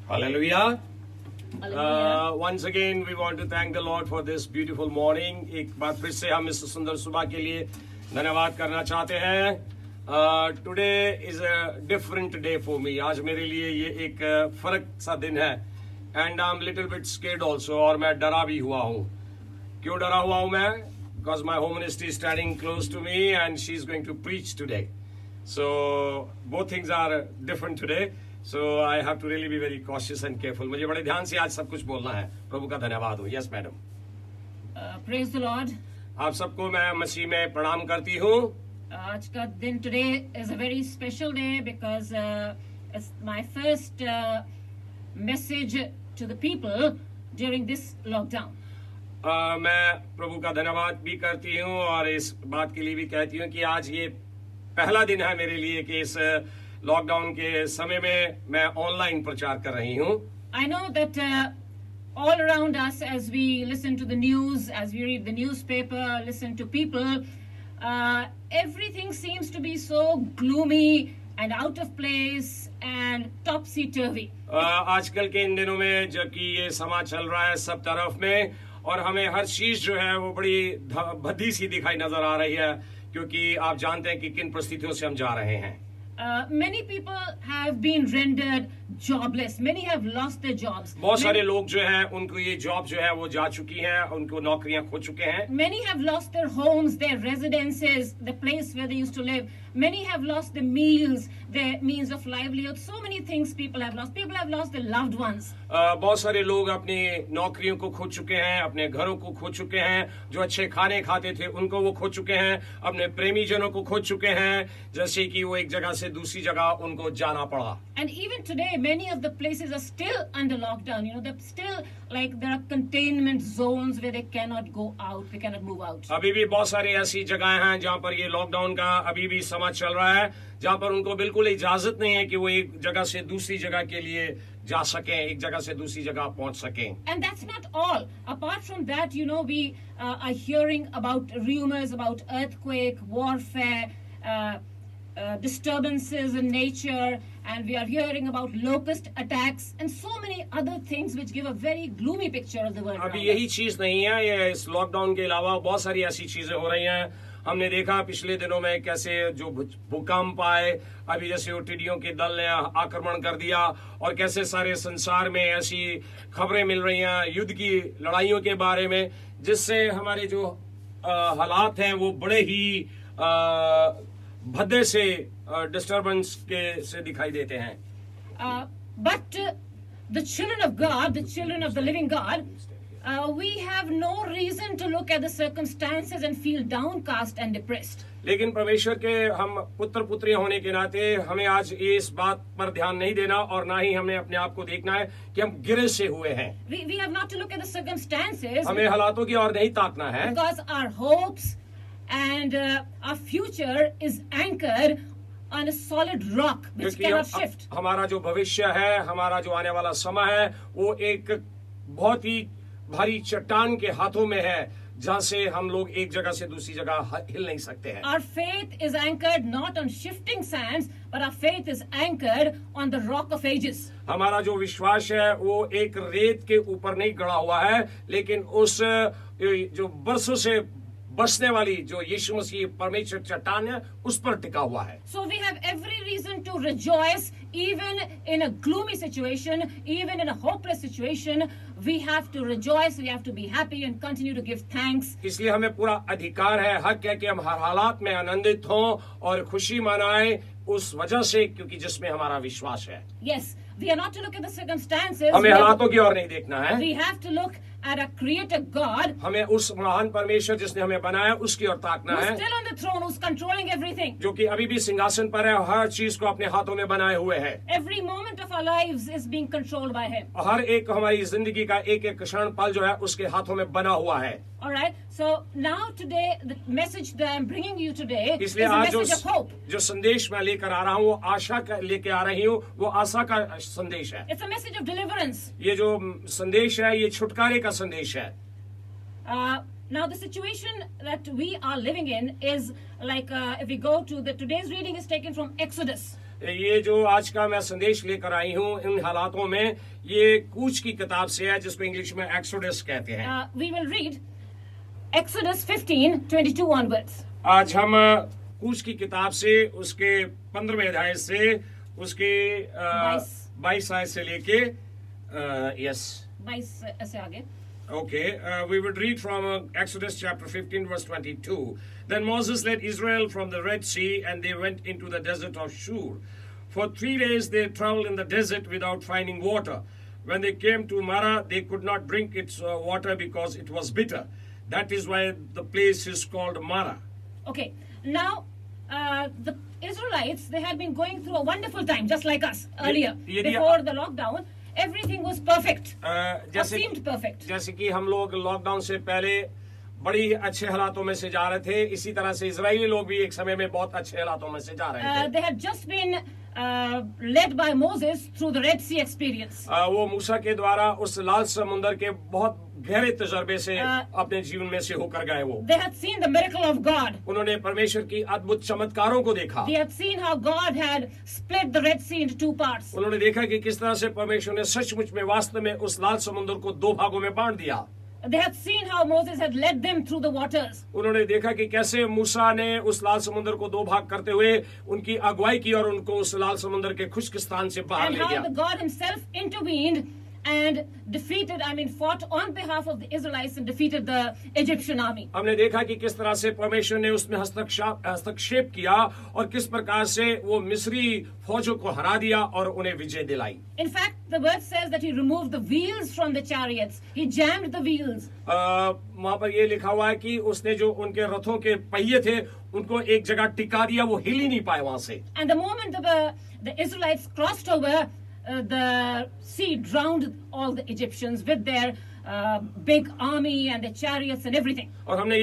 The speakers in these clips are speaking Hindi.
Hallelujah. Once again, we want to thank the Lord for this beautiful morning. एक बार फिर से हम इस सुंदर सुबह के लिए धन्यवाद करना चाहते हैं. Today is a different day for me. आज मेरे लिए ये एक फर्क सा दिन है. And I'm little bit scared also. और मैं डरा भी हुआ हूँ. क्यों डरा हुआ हूँ मैं? Because my home ministry is standing close to me and she's going to preach today. So both things are different today. So I have to really be very cautious and careful. मुझे बड़े ध्यान से आज सब कुछ बोलना है. प्रभु का धन्यवाद हो. Yes, madam. Praise the Lord. आप सबको मैं मसीह में प्रणाम करती हूँ. आज का दिन today is a very special day because it's my first message to the people during this lockdown. मैं प्रभु का धन्यवाद भी करती हूँ और इस बात के लिए भी कहती हूँ कि आज ये पहला दिन है मेरे लिए कि इस लॉकडाउन के समय में मैं ऑनलाइन प्रचार कर रही हूँ. I know that all around us, as we listen to the news, as we read the newspaper, listen to people, everything seems to be so gloomy and out of place and topsy-turvy. आजकल के इन दिनों में जबकि ये समाज चल रहा है सब तरफ में और हमें हर चीज जो है वो बड़ी भद्दी सी दिखाई नजर आ रही है क्योंकि आप जानते हैं कि किन परिस्थितियों से हम जा रहे हैं. Many people have been rendered jobless. Many have lost their jobs. बहुत सारे लोग जो हैं उनको ये जॉब जो है वो जा चुकी है, उनको नौकरियां खो चुके हैं. Many have lost their homes, their residences, the place where they used to live. Many have lost their meals, their means of livelihood. So many things people have lost. People have lost their loved ones. बहुत सारे लोग अपनी नौकरियों को खो चुके हैं, अपने घरों को खो चुके हैं, जो अच्छे खाने खाते थे उनको वो खो चुके हैं, अपने प्रेमी जनों को खो चुके हैं, जैसे कि वो एक जगह से दूसरी जगह उनको जाना पड़ा. And even today, many of the places are still under lockdown. You know, they're still like there are containment zones where they cannot go out, they cannot move out. अभी भी बहुत सारी ऐसी जगहें हैं जहाँ पर ये लॉकडाउन का अभी भी समाज चल रहा है, जहाँ पर उनको बिल्कुल इजाजत नहीं है कि वो एक जगह से दूसरी जगह के लिए जा सकें, एक जगह से दूसरी जगह पहुंच सकें. And that's not all. Apart from that, you know, we are hearing about rumors about earthquake, warfare, disturbances in nature, and we are hearing about locust attacks and so many other things which give a very gloomy picture of the world. अभी यही चीज नहीं है, ये इस लॉकडाउन के अलावा बहुत सारी ऐसी चीजें हो रही हैं. हमने देखा पिछले दिनों में कैसे जो भूकंप आए, अभी जैसे वो टिड्डियों के दल ने आक्रमण कर दिया और कैसे सारे संसार में ऐसी खबरें मिल रही हैं युद्ध की लड़ाइयों के बारे में, जिससे हमारे जो हालात हैं वो बड़े ही भद्दे से डिस्टर्बेंस के से दिखाई देते हैं. But the children of God, the children of the living God, we have no reason to look at the circumstances and feel downcast and depressed. लेकिन परमेश्वर के हम पुत्र पुत्रियां होने के नाते हमें आज इस बात पर ध्यान नहीं देना और ना ही हमें अपने आप को देखना है कि हम गिरे से हुए हैं. We have not to look at the circumstances. हमें हालातों की ओर नहीं ताकना है. Because our hopes and our future is anchored on a solid rock which cannot shift. हमारा जो भविष्य है, हमारा जो आने वाला समय है, वो एक बहुत ही भारी चट्टान के हाथों में है, जहाँ से हम लोग एक जगह से दूसरी जगह हिल नहीं सकते हैं. Our faith is anchored not on shifting sands, but our faith is anchored on the rock of ages. हमारा जो विश्वास है वो एक रेत के ऊपर नहीं गड़ा हुआ है, लेकिन उस जो बरसों से बसने वाली जो यीशु मसीह परमेश्वर चट्टान है उस पर टिका हुआ है. So we have every reason to rejoice even in a gloomy situation, even in a hopeless situation. We have to rejoice, we have to be happy and continue to give thanks. इसलिए हमें पूरा अधिकार है, हक है कि हम हर हालात में आनंदित हों और खुशी मनाएं उस वजह से क्योंकि जिसमें हमारा विश्वास है. Yes, we are not to look at the circumstances. हमें हालातों की ओर नहीं देखना है. We have to look at a creator God. हमें उस महान परमेश्वर जिसने हमें बनाया उसकी ओर ताकना Who's है, still on the throne, who's controlling everything. जो कि अभी भी सिंहासन पर है, हर चीज को अपने हाथों में बनाए हुए है. Every moment of our lives is being controlled by him. हर एक हमारी जिंदगी का एक एक क्षण पल जो है उसके हाथों में बना हुआ है. All right. So now today, the message that I'm bringing you today is इसलिए a आज message of hope. जो संदेश मैं लेकर आ रहा हूँ वो आशा का लेके आ रही हूँ, वो आशा का संदेश है. It's a message of deliverance. ये जो संदेश है ये छुटकारे का संदेश है. Now the situation that we are living in is like if we go to today's reading is taken from Exodus. ये जो आज का मैं संदेश लेकर आई हूँ इन हालातों में, ये कूच की किताब से है जिसको इंग्लिश में एक्सोडस कहते हैं। We will read Exodus 15:22 onwards. आज हम कूच की किताब से उसके 15वें अध्याय से उसके 22 आयत से लेके 22 से आगे. Okay, we would read from Exodus chapter 15, verse 22. Then Moses led Israel from the Red Sea, and they went into the desert of Shur. For 3 days they traveled in the desert without finding water. When they came to Marah, they could not drink its water because it was bitter. That is why the place is called Marah. Okay, now the Israelites, they had been going through a wonderful time, just like us earlier, before the lockdown. Everything was perfect. Or seemed perfect. जैसे कि हम लोग लॉकडाउन से पहले बड़ी अच्छे हालातों में से जा रहे थे, इसी तरह से इजरायली लोग भी एक समय में बहुत अच्छे हालातों में से जा रहे थे। They had just been led by Moses through the Red Sea experience. वो मूसा के द्वारा उस लाल समुद्र के बहुत गहरे तजर्बे से अपने जीवन में से होकर गए। वो They had seen the miracle of God. उन्होंने परमेश्वर की अद्भुत चमत्कारों को देखा। They had seen how God had split the Red Sea into 2 parts. उन्होंने देखा कि किस तरह से परमेश्वर ने सचमुच में वास्तव में उस लाल समुद्र को 2 भागों में बांट दिया। They had seen how Moses had led them through the waters. उन्होंने देखा कि कैसे मूसा ने उस लाल समुद्र को 2 भाग करते हुए उनकी अगुवाई की और उनको उस लाल समुद्र के खुश्क स्थान से बाहर And ले गया। how the God himself intervened and fought on behalf of the Israelites and defeated the Egyptian army. हमने देखा कि किस तरह से परमेश्वर ने उसमें हस्तक्षेप किया और किस प्रकार से वो मिस्री फौजों को हरा दिया और उन्हें विजय दिलाई। In fact, the word says that he removed the wheels from the chariots. He jammed the wheels. वहाँ पर ये लिखा हुआ है कि उसने जो उनके रथों के पहिए थे उनको एक जगह टिका दिया, वो हिल ही नहीं पाए वहाँ से। And the moment the Israelites crossed over, the sea drowned all the Egyptians with their big army and their chariots and everything. और हम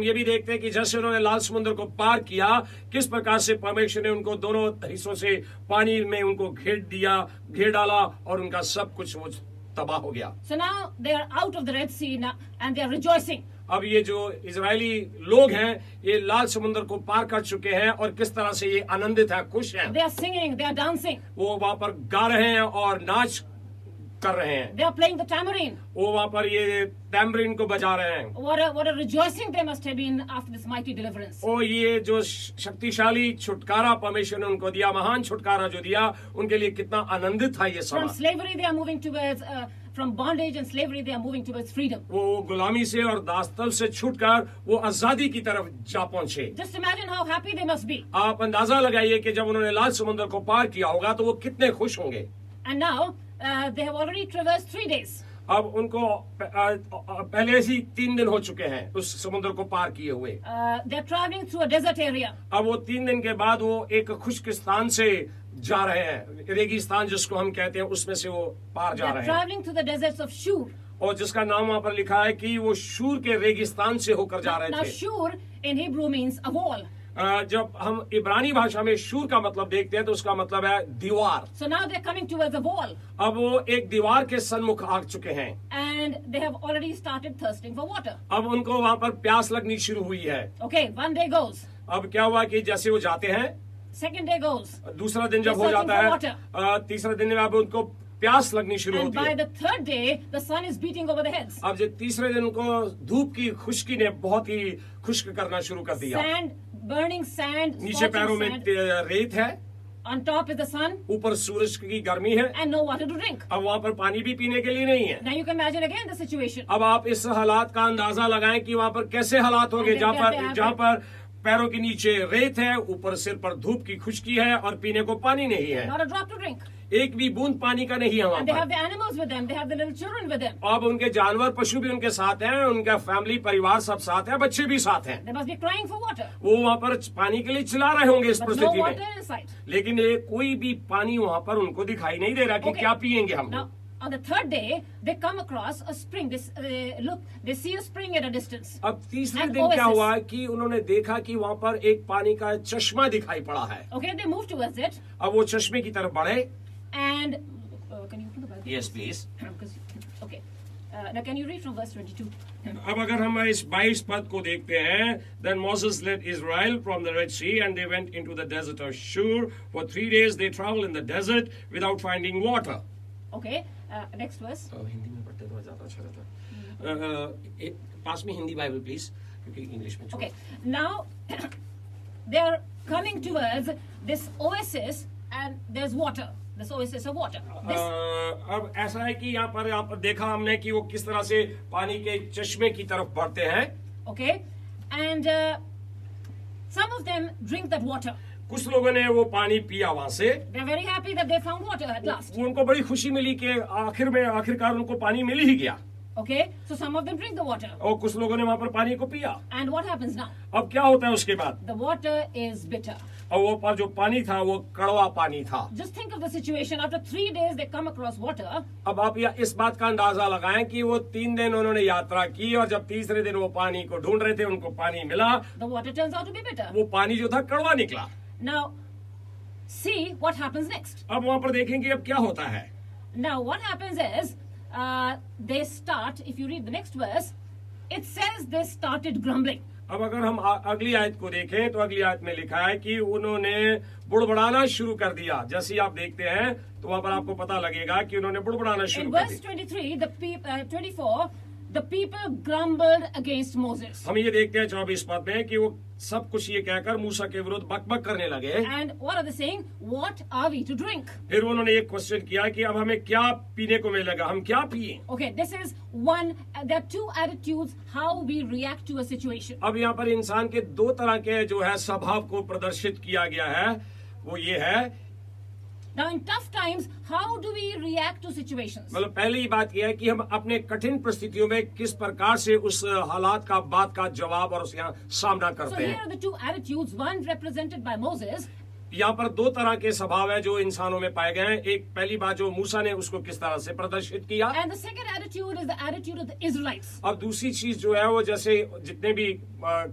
ये भी देखते हैं कि जैसे उन्होंने लाल समुद्र को पार किया, किस प्रकार से परमेश्वर ने उनको दोनों हिस्सों से पानी में उनको घेर डाला और उनका सब कुछ वो तबाह हो गया। So now they are out of the Red Sea now, and they are rejoicing. अब ये जो इजरायली लोग हैं ये लाल समुद्र को पार कर चुके हैं और किस तरह से ये आनंदित हैं, खुश हैं। They are singing, they are dancing. वो वहाँ पर गा रहे हैं और नाच कर रहे हैं। They are playing the tambourine. वो वहाँ पर ये तैम्बरीन को बजा रहे हैं। What a rejoicing they must have been after this mighty deliverance. और ये जो शक्तिशाली छुटकारा परमेश्वर ने उनको दिया, महान छुटकारा जो दिया, उनके लिए कितना आनंदित था ये From समय। slavery they are moving towards from bondage and slavery they are moving towards freedom. वो गुलामी से और दासत्व से छूटकर वो आजादी की तरफ जा पहुंचे। Just imagine how happy they must be. आप अंदाजा लगाइए कि जब उन्होंने लाल समुद्र को पार किया होगा तो वो कितने खुश होंगे। And now they have already traversed 3 days. अब उनको पहले से 3 दिन हो चुके हैं उस समुद्र को पार किए हुए। They are traveling through a desert area. अब वो 3 दिन के बाद वो एक खुश्क स्थान से जा रहे हैं, रेगिस्तान जिसको हम कहते हैं उसमें से वो पार They जा are रहे हैं। traveling through the deserts of Shur. और जिसका नाम वहाँ पर लिखा है कि वो शूर के रेगिस्तान से होकर जा Now रहे थे। Shur in Hebrew means a wall. जब हम इब्रानी भाषा में शूर का मतलब देखते हैं तो उसका मतलब है दीवार। So now they are coming towards a wall. अब वो एक दीवार के सन्मुख आ चुके हैं। And they have already started thirsting for water. अब उनको वहाँ पर प्यास लगनी शुरू हुई है। Okay, 1 day goes. अब क्या हुआ कि जैसे वो जाते हैं, 2nd day goes. दूसरा दिन जब They're हो जाता searching है, तीसरा दिन में अब उनको प्यास लगनी शुरू And होती by है। the 3rd day, the sun is beating over the heads. अब जब तीसरे दिन को धूप की खुश्की ने बहुत ही खुश्क करना शुरू कर दिया। Sand, burning sand, नीचे पैरों में scorching sand. रेत है, On top is the sun ऊपर सूरज की गर्मी है। and no water to drink. अब वहाँ पर पानी भी पीने के लिए नहीं है। Now you can imagine again the situation. अब आप इस हालात का अंदाजा लगाएं कि वहाँ पर कैसे हालात होंगे, जहाँ पर पैरों के नीचे रेत है, ऊपर सिर पर धूप की खुश्की है और पीने को पानी नहीं है, Not a drop to drink. एक भी बूंद पानी का नहीं है वहाँ And they पर। have the animals with them. They have the little children with them. अब उनके जानवर पशु भी उनके साथ हैं, उनका फैमिली परिवार सब साथ है, बच्चे भी साथ हैं। They must be crying for water. वो वहाँ पर पानी के लिए चिल्ला रहे होंगे इस But no परिस्थिति water में, in sight. लेकिन ये कोई भी पानी वहाँ पर उनको दिखाई नहीं दे रहा कि Okay. क्या पियेंगे हम। Now, on the 3rd day, they come across a spring. They see a spring at a distance. अब तीसरे An दिन क्या oasis. हुआ कि उन्होंने देखा कि वहाँ पर एक पानी का चश्मा दिखाई पड़ा है। Okay, they move towards it. अब वो चश्मे की तरफ बढ़े। And can you open the Bible? Yes, please. Okay. Now, can you read from verse 22? अब अगर हम इस 22 पद को देखते हैं, then Moses led Israel from the Red Sea and they went into the desert of Shur. For 3 days they traveled in the desert without finding water. Okay, next verse. Hindi में पढ़ते तो ज्यादा अच्छा रहता। पास में हिंदी बाइबल प्लीज, क्योंकि इंग्लिश में। Okay, now they are coming towards this oasis and there's water. This oasis of water. अब ऐसा है कि यहाँ पर देखा हमने कि वो किस तरह से पानी के चश्मे की तरफ बढ़ते हैं। Okay, and some of them drink that water. कुछ लोगों ने वो पानी पिया वहां से। They're very happy that they found water at last. उनको बड़ी खुशी मिली कि आखिरकार उनको पानी मिल ही गया। Okay, so some of them drink the water. और कुछ लोगों ने वहां पर पानी को पिया। And what happens now? अब क्या होता है उसके बाद? The water is bitter. और वो जो पानी था वो कड़वा पानी था। Just think of the situation. After 3 days they come across water. अब आप इस बात का अंदाजा लगाएं कि वो 3 दिन उन्होंने यात्रा की और जब तीसरे दिन वो पानी को ढूंढ रहे थे, उनको पानी मिला। The water turns out to be bitter. वो पानी जो था कड़वा निकला। Now, see what happens next. अब वहां पर देखेंगे अब क्या होता है। Now, what happens is they start. If you read the next verse, it says they started grumbling. अब अगर हम अगली आयत को देखें तो अगली आयत में लिखा है कि उन्होंने बुड़बुड़ाना शुरू कर दिया। जैसे आप देखते हैं तो वहां पर आपको पता लगेगा कि उन्होंने बुड़बुड़ाना शुरू In कर verse दिया। 23, 24, the people grumbled against Moses. हम ये देखते हैं 24 पद में कि वो सब कुछ ये कहकर मूसा के विरुद्ध बकबक करने लगे। And what are they saying? What are we to drink? फिर उन्होंने एक क्वेश्चन किया कि अब हमें क्या पीने को मिलेगा, हम क्या पिए। Okay, this is one. There are two attitudes how we react to a situation. अब यहाँ पर इंसान के 2 तरह के जो है स्वभाव को प्रदर्शित किया गया है। वो ये है, Now, in tough times, how do we react to situations? मतलब पहली बात यह है कि हम अपने कठिन परिस्थितियों में किस प्रकार से उस हालात का बात का जवाब और उस यहाँ सामना So करते here हैं। are the two attitudes. One represented by Moses, यहाँ पर 2 तरह के स्वभाव है जो इंसानों में पाए गए हैं। एक पहली बात जो मूसा ने उसको किस तरह से प्रदर्शित किया। and the second attitude is the attitude of the Israelites. अब दूसरी चीज जो है वो जैसे जितने भी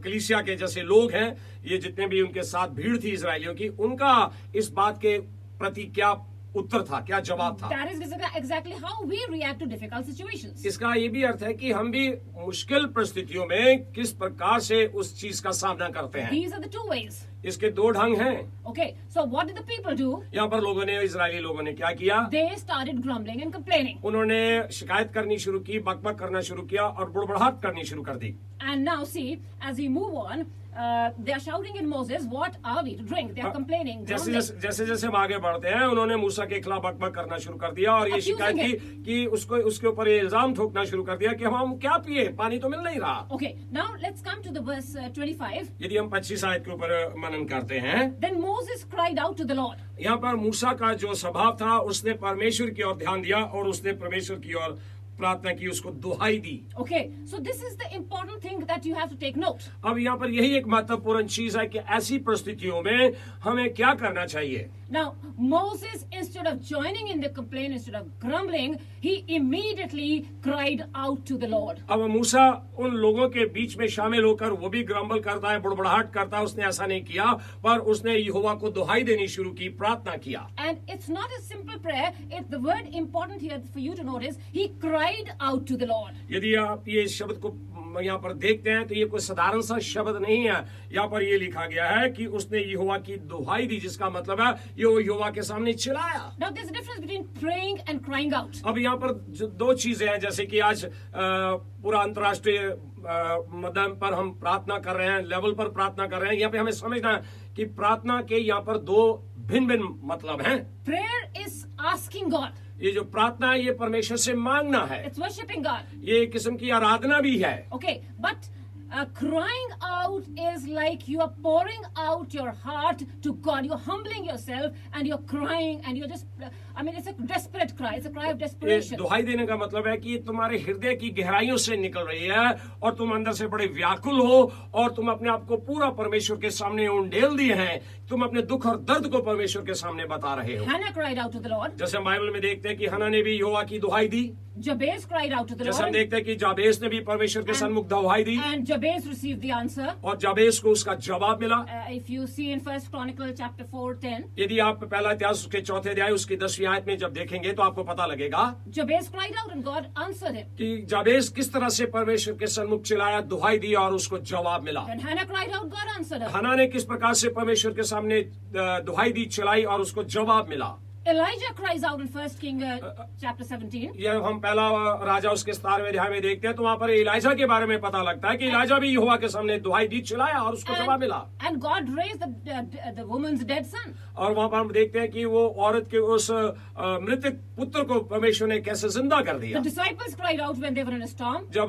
कलीसिया के जैसे लोग हैं, ये जितने भी उनके साथ भीड़ थी इजरायलियों की, उनका इस बात के प्रति क्या उत्तर था, क्या जवाब था। That is exactly how we react to difficult situations. इसका ये भी अर्थ है कि हम भी मुश्किल परिस्थितियों में किस प्रकार से उस चीज का सामना करते हैं। These are the two ways. इसके 2 ढंग हैं। Okay, so what did the people do? यहाँ पर लोगों ने, इजरायली लोगों ने क्या किया? They started grumbling and complaining. उन्होंने शिकायत करनी शुरू की, बकबक करना शुरू किया और बुड़बुड़ाहट करनी शुरू कर दी। And now see, as we move on, they are shouting at Moses, what are we to drink? They are complaining, जैसे grumbling. जैसे हम आगे बढ़ते हैं, उन्होंने मूसा के खिलाफ बकबक करना शुरू कर दिया और ये शिकायत की कि उसके ऊपर ये इल्जाम ठोकना शुरू कर दिया कि हम क्या पिए, पानी तो मिल नहीं रहा। Okay, now let's come to the verse 25. यदि हम 25 आयत के ऊपर मनन करते हैं, Then Moses cried out to the Lord. यहाँ पर मूसा का जो स्वभाव था, उसने परमेश्वर की ओर ध्यान दिया और उसने परमेश्वर की ओर प्रार्थना की, उसको दुहाई दी। Okay, so this is the important thing that you have to take note. अब यहाँ पर यही एक महत्वपूर्ण चीज है कि ऐसी परिस्थितियों में हमें क्या करना चाहिए। Now, Moses, instead of joining in the complaint, instead of grumbling, he immediately cried out to the Lord. अब मूसा उन लोगों के बीच में शामिल होकर वो भी ग्रम्बल करता है, बुड़बुड़ाहट करता है, उसने ऐसा नहीं किया, पर उसने यहोवा को दुहाई देनी शुरू की, प्रार्थना किया। And it's not a simple prayer. The word important here for you to notice, he cried out to the Lord. यदि आप ये शब्द को यहाँ पर देखते हैं तो ये कोई साधारण सा शब्द नहीं है। यहाँ पर ये लिखा गया है कि उसने यहोवा की दुहाई दी, जिसका मतलब है ये यहोवा के सामने चिल्लाया। Now there's a difference between praying and crying out. अब यहाँ पर 2 चीजें हैं, जैसे कि आज पूरा अंतर्राष्ट्रीय मध्यम पर हम प्रार्थना कर रहे हैं, लेवल पर प्रार्थना कर रहे हैं। यहाँ पे हमें समझना है कि प्रार्थना के यहाँ पर 2 भिन्न मतलब हैं। Prayer is asking God. ये जो प्रार्थना है ये परमेश्वर से मांगना है, It's worshiping God. ये एक किस्म की आराधना भी है। Okay, but crying out is like you are pouring out your heart to God. You're humbling yourself and you're crying and you're just, it's a desperate cry. It's a cry of ये desperation. दुहाई देने का मतलब है कि तुम्हारे हृदय की गहराइयों से निकल रही है और तुम अंदर से बड़े व्याकुल हो और तुम अपने आप को पूरा परमेश्वर के सामने उंडेल दिए हैं। तुम अपने दुख और दर्द को परमेश्वर के सामने बता रहे हो। Hannah cried out to the Lord. जैसे हम बाइबल में देखते हैं कि हन्ना ने भी यहोवा की दुहाई दी। Jabez cried out to the जैसे हम Lord, देखते हैं कि जाबेस ने भी परमेश्वर के सन्मुख दुहाई दी and Jabez received the answer. और जाबेस को उसका जवाब मिला। If you see in 1 Chronicle chapter 4:10, यदि आप पहला इतिहास उसके चौथे अध्याय उसकी 10वीं आयत में जब देखेंगे तो आपको पता लगेगा Jabez cried out and God answered him. कि जाबेस किस तरह से परमेश्वर के सन्मुख चिल्लाया, दुहाई दी और उसको जवाब मिला। When Hannah cried out, God answered her. हन्ना ने किस प्रकार से परमेश्वर के सामने दुहाई दी, चिल्लाई और उसको जवाब मिला। Elijah cries out in 1 King chapter 17. यह हम पहला राजा उसके 17वें अध्याय में देखते हैं तो वहां पर इलाइजा के बारे में पता लगता है कि इलाइजा भी यहोवा के सामने दुहाई दी, चिल्लाया और उसको जवाब मिला। And God raised the woman's dead son. और वहां पर हम देखते हैं कि वो औरत के उस मृतक पुत्र को परमेश्वर ने कैसे जिंदा कर दिया। The disciples cried out when they were in a storm. जब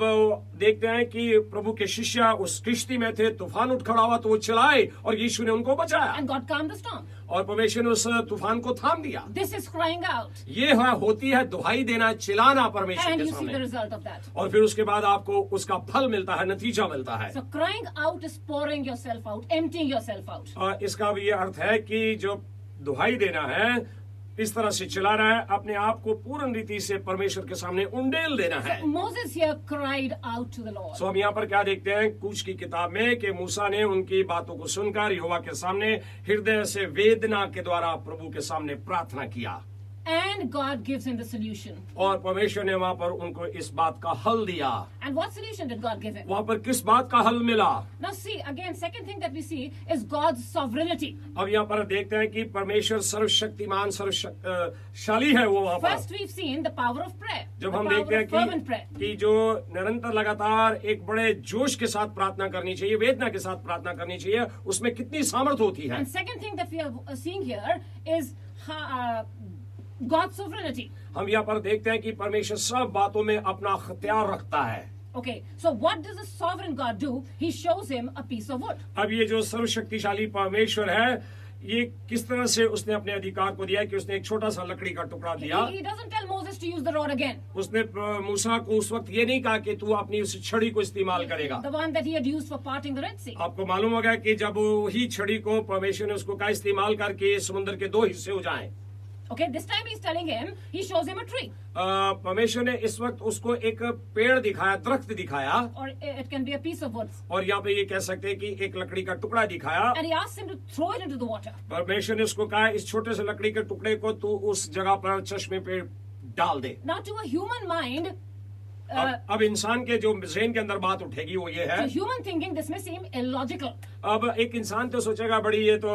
देखते हैं कि प्रभु के शिष्य उस किश्ती में थे, तूफान उठ खड़ा हुआ तो वो चिल्लाए और यीशु ने उनको बचाया And God calmed the storm. और परमेश्वर ने उस तूफान को थाम दिया। This is crying out. ये होती है दुहाई देना, चिल्लाना परमेश्वर And के you see the सामने, result of that. और फिर उसके बाद आपको उसका फल मिलता है, नतीजा मिलता है। So crying out is pouring yourself out, emptying yourself out. और इसका भी ये अर्थ है कि जो दुहाई देना है, इस तरह से चिल्लाना है, अपने आप को पूर्ण रीति से परमेश्वर के सामने उंडेल देना है। Moses here cried out to the Lord. सो हम यहाँ पर क्या देखते हैं कूच की किताब में कि मूसा ने उनकी बातों को सुनकर यहोवा के सामने हृदय से वेदना के द्वारा प्रभु के सामने प्रार्थना किया And God gives him the solution. और परमेश्वर ने वहाँ पर उनको इस बात का हल दिया। And what solution did God give him? वहाँ पर किस बात का हल मिला? Now see, again, second thing that we see is God's sovereignty. अब यहाँ पर देखते हैं कि परमेश्वर सर्वशक्तिमान सर्वशाली है वो वहाँ First पर। we've seen the power of prayer. जब The हम power देखते हैं of fervent prayer. कि जो निरंतर लगातार एक बड़े जोश के साथ प्रार्थना करनी चाहिए, वेदना के साथ प्रार्थना करनी चाहिए, उसमें कितनी सामर्थ होती है। And second thing that we are seeing here is God's sovereignty. हम यहाँ पर देखते हैं कि परमेश्वर सब बातों में अपना अख्तियार रखता है। Okay, so what does a sovereign God do? He shows him a piece of wood. अब ये जो सर्वशक्तिशाली परमेश्वर है, ये किस तरह से उसने अपने अधिकार को दिया है कि उसने एक छोटा सा लकड़ी का टुकड़ा दिया। He doesn't tell Moses to use the rod again. उसने मूसा को उस वक्त ये नहीं कहा कि तू अपनी उस छड़ी को इस्तेमाल करेगा। The one that he had used for parting the Red Sea. आपको मालूम होगा कि जब वही छड़ी को परमेश्वर ने उसको कहा इस्तेमाल करके समुद्र के 2 हिस्से हो जाएं। Okay, this time he's telling him, he shows him a tree. परमेश्वर ने इस वक्त उसको एक पेड़ दिखाया, दरख्त दिखाया, Or it can be a piece of wood. और यहाँ पे ये कह सकते हैं कि एक लकड़ी का टुकड़ा दिखाया। And he asks him to throw it into the water. परमेश्वर ने उसको कहा इस छोटे से लकड़ी के टुकड़े को तू उस जगह पर चश्मे पे डाल दे। Now to a human mind, अब इंसान के जो ज़हन के अंदर बात उठेगी वो ये है, to human thinking this may seem illogical. अब एक इंसान तो सोचेगा बड़ी ये तो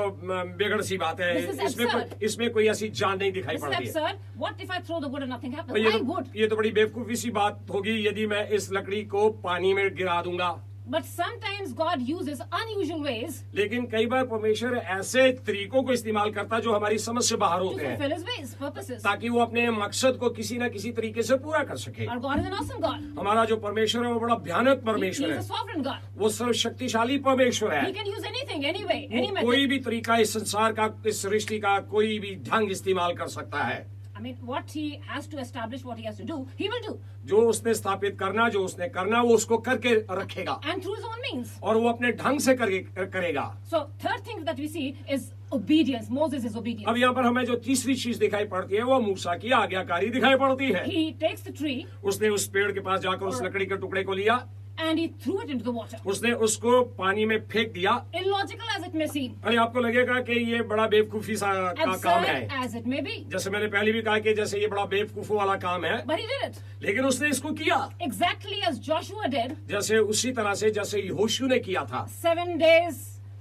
बेगड़ सी बात है, This is absurd. इसमें कोई ऐसी जान नहीं दिखाई This is पड़ती है। absurd. What if I throw the wood and nothing happens? ये I would. ये तो बड़ी बेवकूफी सी बात होगी यदि मैं इस लकड़ी को पानी में गिरा दूंगा। But sometimes God uses unusual ways लेकिन कई बार परमेश्वर ऐसे तरीकों को इस्तेमाल करता है जो हमारी समझ से बाहर to होते हैं, fulfill his ways, purposes. ताकि वो अपने मकसद को किसी न किसी तरीके से पूरा कर सके। Our God is an awesome God. हमारा जो परमेश्वर है वो बड़ा भयानक He परमेश्वर is a है, sovereign God. वो सर्वशक्तिशाली परमेश्वर है। He can use anything, any way, any वो कोई method. भी तरीका इस संसार का, इस सृष्टि का कोई भी ढंग इस्तेमाल कर सकता है। I mean, what he has to establish, what he has to do, he will do. जो उसने स्थापित करना, जो उसने करना, वो उसको करके रखेगा And through his own means. और वो अपने ढंग से करेगा। So, third thing that we see is obedience. Moses is obedient. अब यहाँ पर हमें जो तीसरी चीज दिखाई पड़ती है वो मूसा की आज्ञाकारी दिखाई पड़ती है। He takes the tree उसने उस पेड़ के पास जाकर उस लकड़ी के टुकड़े को लिया, and he threw it into the water. उसने उसको पानी में फेंक दिया। Illogical as it may seem, अरे आपको लगेगा कि ये बड़ा बेवकूफी सा का काम है, absurd as it may be, जैसे मैंने पहले भी कहा कि जैसे ये बड़ा बेवकूफों वाला काम है, but he did it. लेकिन उसने इसको किया Exactly as Joshua did, जैसे उसी तरह से जैसे यहोशू ने किया था। 7 days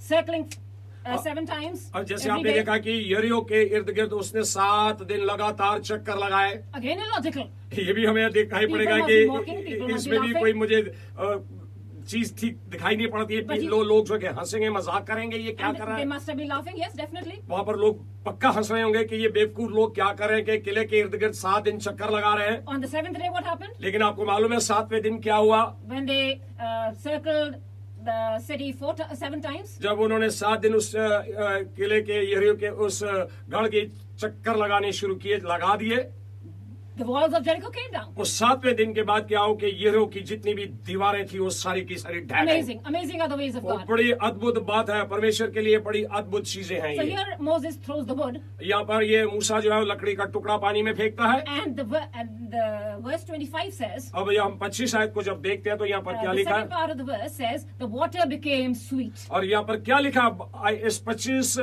circling 7 times. और जैसे every आपने day. देखा कि यरीहो के इर्द गिर्द उसने 7 दिन लगातार चक्कर लगाए। Again illogical. ये भी हमें दिखाई People पड़ेगा must कि be mocking, people must be इसमें भी laughing. कोई मुझे चीज ठीक दिखाई नहीं पड़ती But है। you- लोग जो कि हंसेंगे, मजाक करेंगे, ये क्या And कर रहा they है। must have been laughing, yes, definitely. वहाँ पर लोग पक्का हंस रहे होंगे कि ये बेवकूफ लोग क्या कर रहे हैं कि किले के इर्द गिर्द 7 दिन चक्कर लगा रहे हैं। On the 7th day, what happened? लेकिन आपको मालूम है 7वें दिन क्या हुआ? When they circled the city 7 times, जब उन्होंने 7 दिन उस किले के यरीहो के उस गढ़ के चक्कर लगाने शुरू किए, लगा दिए, the walls of Jericho came down. उस 7वें दिन के बाद क्या हो कि यरीहो की जितनी भी दीवारें थी वो सारी की सारी ढह गई। Amazing are the ways of वो God. बड़ी अद्भुत बात है, परमेश्वर के लिए बड़ी अद्भुत चीजें हैं So ये। here Moses throws the wood, यहाँ पर ये मूसा जो है लकड़ी का टुकड़ा पानी में फेंकता है। and the verse 25 says, अब ये हम 25 आयत को जब देखते हैं तो यहाँ पर क्या the लिखा second है, part of the verse says, the water became sweet. और यहाँ पर क्या लिखा है इस 25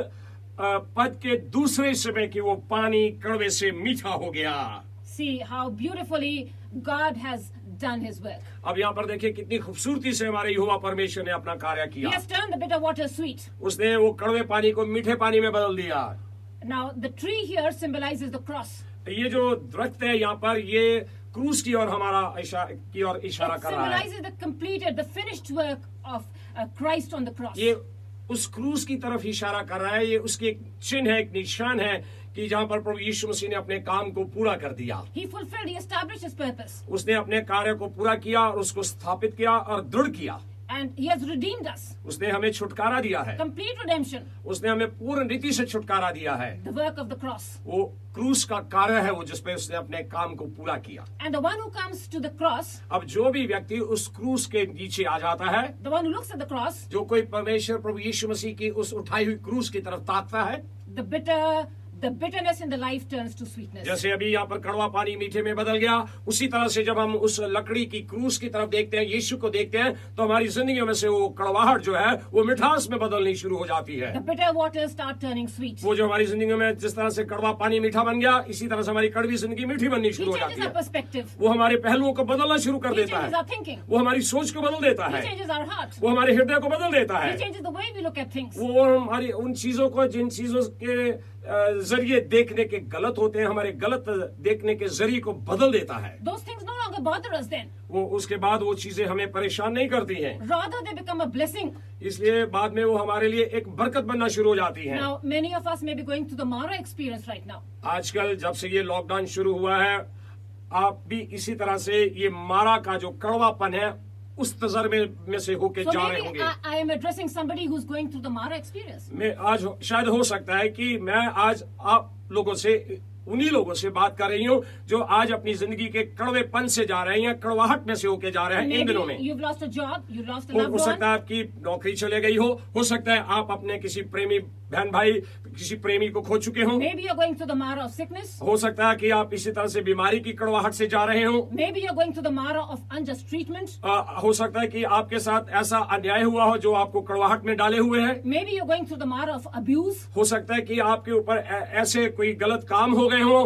पद के दूसरे समय कि वो पानी कड़वे से मीठा हो गया। See how beautifully God has done his work. अब यहाँ पर देखिए कितनी खूबसूरती से हमारे यहोवा परमेश्वर ने अपना कार्य He किया। has turned the bitter water sweet. उसने वो कड़वे पानी को मीठे पानी में बदल दिया। Now the tree here symbolizes the cross. ये जो दरख्त है यहाँ पर ये क्रूस की ओर हमारा की ओर इशारा It कर रहा है। symbolizes the completed, the finished work of Christ on the cross. ये उस क्रूस की तरफ इशारा कर रहा है। ये उसकी एक चिन्ह है, एक निशान है कि जहाँ पर प्रभु यीशु मसीह ने अपने काम को पूरा कर दिया। He fulfilled, he established his purpose. उसने अपने कार्य को पूरा किया और उसको स्थापित किया और दृढ़ किया। And he has redeemed us. उसने हमें छुटकारा दिया है। Complete redemption. उसने हमें पूर्ण रीति से छुटकारा दिया है। The work of the cross. वो क्रूस का कार्य है वो जिसपे उसने अपने काम को पूरा किया। And the one who comes to the cross, अब जो भी व्यक्ति उस क्रूस के नीचे आ जाता है, the one who looks at the cross, जो कोई परमेश्वर प्रभु यीशु मसीह की उस उठाई हुई क्रूस की तरफ ताकता है, the bitterness in the life turns to sweetness. जैसे अभी यहाँ पर कड़वा पानी मीठे में बदल गया, उसी तरह से जब हम उस लकड़ी की क्रूस की तरफ देखते हैं, यीशु को देखते हैं, तो हमारी जिंदगी में से वो कड़वाहट जो है वो मिठास में बदलनी शुरू हो जाती है। The bitter waters start turning sweet. वो जो हमारी जिंदगी में जिस तरह से कड़वा पानी मीठा बन गया, इसी तरह से हमारी कड़वी जिंदगी मीठी बननी He शुरू हो changes जाती our है। perspective. वो हमारे पहलुओं को बदलना शुरू कर He देता changes है, our thinking. वो हमारी सोच को बदल देता He है, changes our heart. वो हमारे हृदय को बदल देता है, He changes the way we look at things. वो हमारी उन चीजों को जिन चीजों के जरिए देखने के गलत होते हैं, हमारे गलत देखने के जरिए को बदल देता है। Those things no longer bother us then. वो उसके बाद वो चीजें हमें परेशान नहीं करती हैं, Rather, they become a blessing. इसलिए बाद में वो हमारे लिए एक बरकत बनना शुरू हो जाती है। Now, many of us may be going through the Mara experience right now. आजकल जब से ये लॉकडाउन शुरू हुआ है, आप भी इसी तरह से ये मारा का जो कड़वापन है उस तजर्बे में से होके So जा रहे maybe होंगे। I am addressing somebody who's going through the Mara experience. मैं आज शायद हो सकता है कि मैं आज आप लोगों से उन्हीं लोगों से बात कर रही हूँ जो आज अपनी जिंदगी के कड़वेपन से जा रहे हैं या कड़वाहट में से होके जा रहे हैं इन दिनों में। Maybe you've lost a job, you've lost a हो loved सकता one. है आपकी नौकरी चले गई हो सकता है आप अपने किसी प्रेमी बहन भाई किसी प्रेमी को खो चुके हो Maybe you're going through the Mara of sickness. हो सकता है कि आप इसी तरह से बीमारी की कड़वाहट से जा रहे हो Maybe you're going through the Mara of unjust treatment. हो सकता है कि आपके साथ ऐसा अन्याय हुआ हो जो आपको कड़वाहट में डाले हुए है। Maybe you're going through the Mara of abuse. हो सकता है कि आपके ऊपर ऐसे कोई गलत काम हो गए हो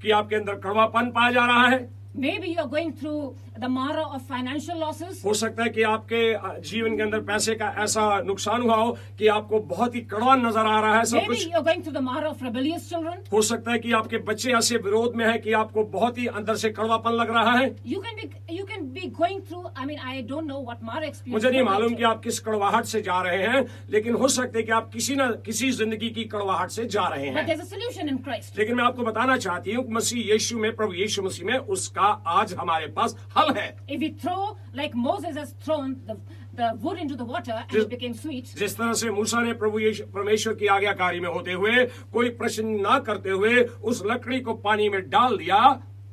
कि आपके अंदर कड़वापन पाया जा रहा है। Maybe you're going through the Mara of financial losses. हो सकता है कि आपके जीवन के अंदर पैसे का ऐसा नुकसान हुआ हो कि आपको बहुत ही कड़वा नजर आ रहा है सब Maybe कुछ। you're going through the Mara of rebellious children. हो सकता है कि आपके बच्चे ऐसे विरोध में है कि आपको बहुत ही अंदर से कड़वापन लग रहा है। You can be going through, I mean, I don't know what Mara experience. मुझे नहीं you're going मालूम कि through. आप किस कड़वाहट से जा रहे हैं, लेकिन हो सकता है कि आप किसी न किसी जिंदगी की कड़वाहट से जा रहे But हैं। there's a solution in Christ. लेकिन मैं आपको बताना चाहती हूँ मसीह यीशु में, प्रभु यीशु मसीह में उसका आज हमारे पास हल है। If we throw, like Moses has thrown the wood into the water and it became sweet, जिस तरह से मूसा ने प्रभु यीशु परमेश्वर की आज्ञाकारी में होते हुए कोई प्रश्न ना करते हुए उस लकड़ी को पानी में डाल दिया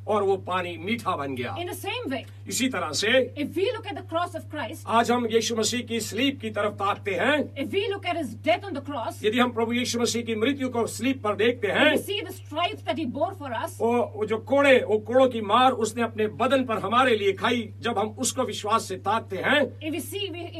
और वो पानी मीठा बन गया, in the same way, इसी तरह से if we look at the cross of Christ, आज हम यीशु मसीह की स्लीप की तरफ ताकते हैं। if we look at his death on the cross, यदि हम प्रभु यीशु मसीह की मृत्यु को स्लीप पर देखते हैं, we see the stripes that he bore for us, वो जो कोड़ों की मार उसने अपने बदन पर हमारे लिए खाई, जब हम उसको विश्वास से ताकते हैं, if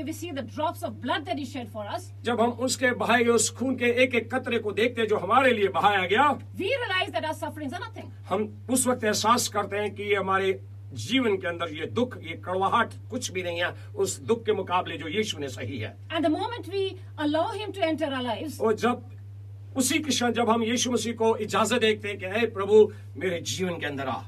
we see the drops of blood that he shed for us, जब हम उसके बहाए गए उस खून के एक एक कतरे को देखते हैं जो हमारे लिए बहाया गया, we realize that our sufferings are nothing. हम उस वक्त एहसास करते हैं कि ये हमारे जीवन के अंदर ये दुख, ये कड़वाहट कुछ भी नहीं है उस दुख के मुकाबले जो यीशु ने सही है। And the moment we allow him to enter our lives, और जब उसी क्षण जब हम यीशु मसीह को इजाजत देखते हैं कि हे प्रभु मेरे जीवन के अंदर आ,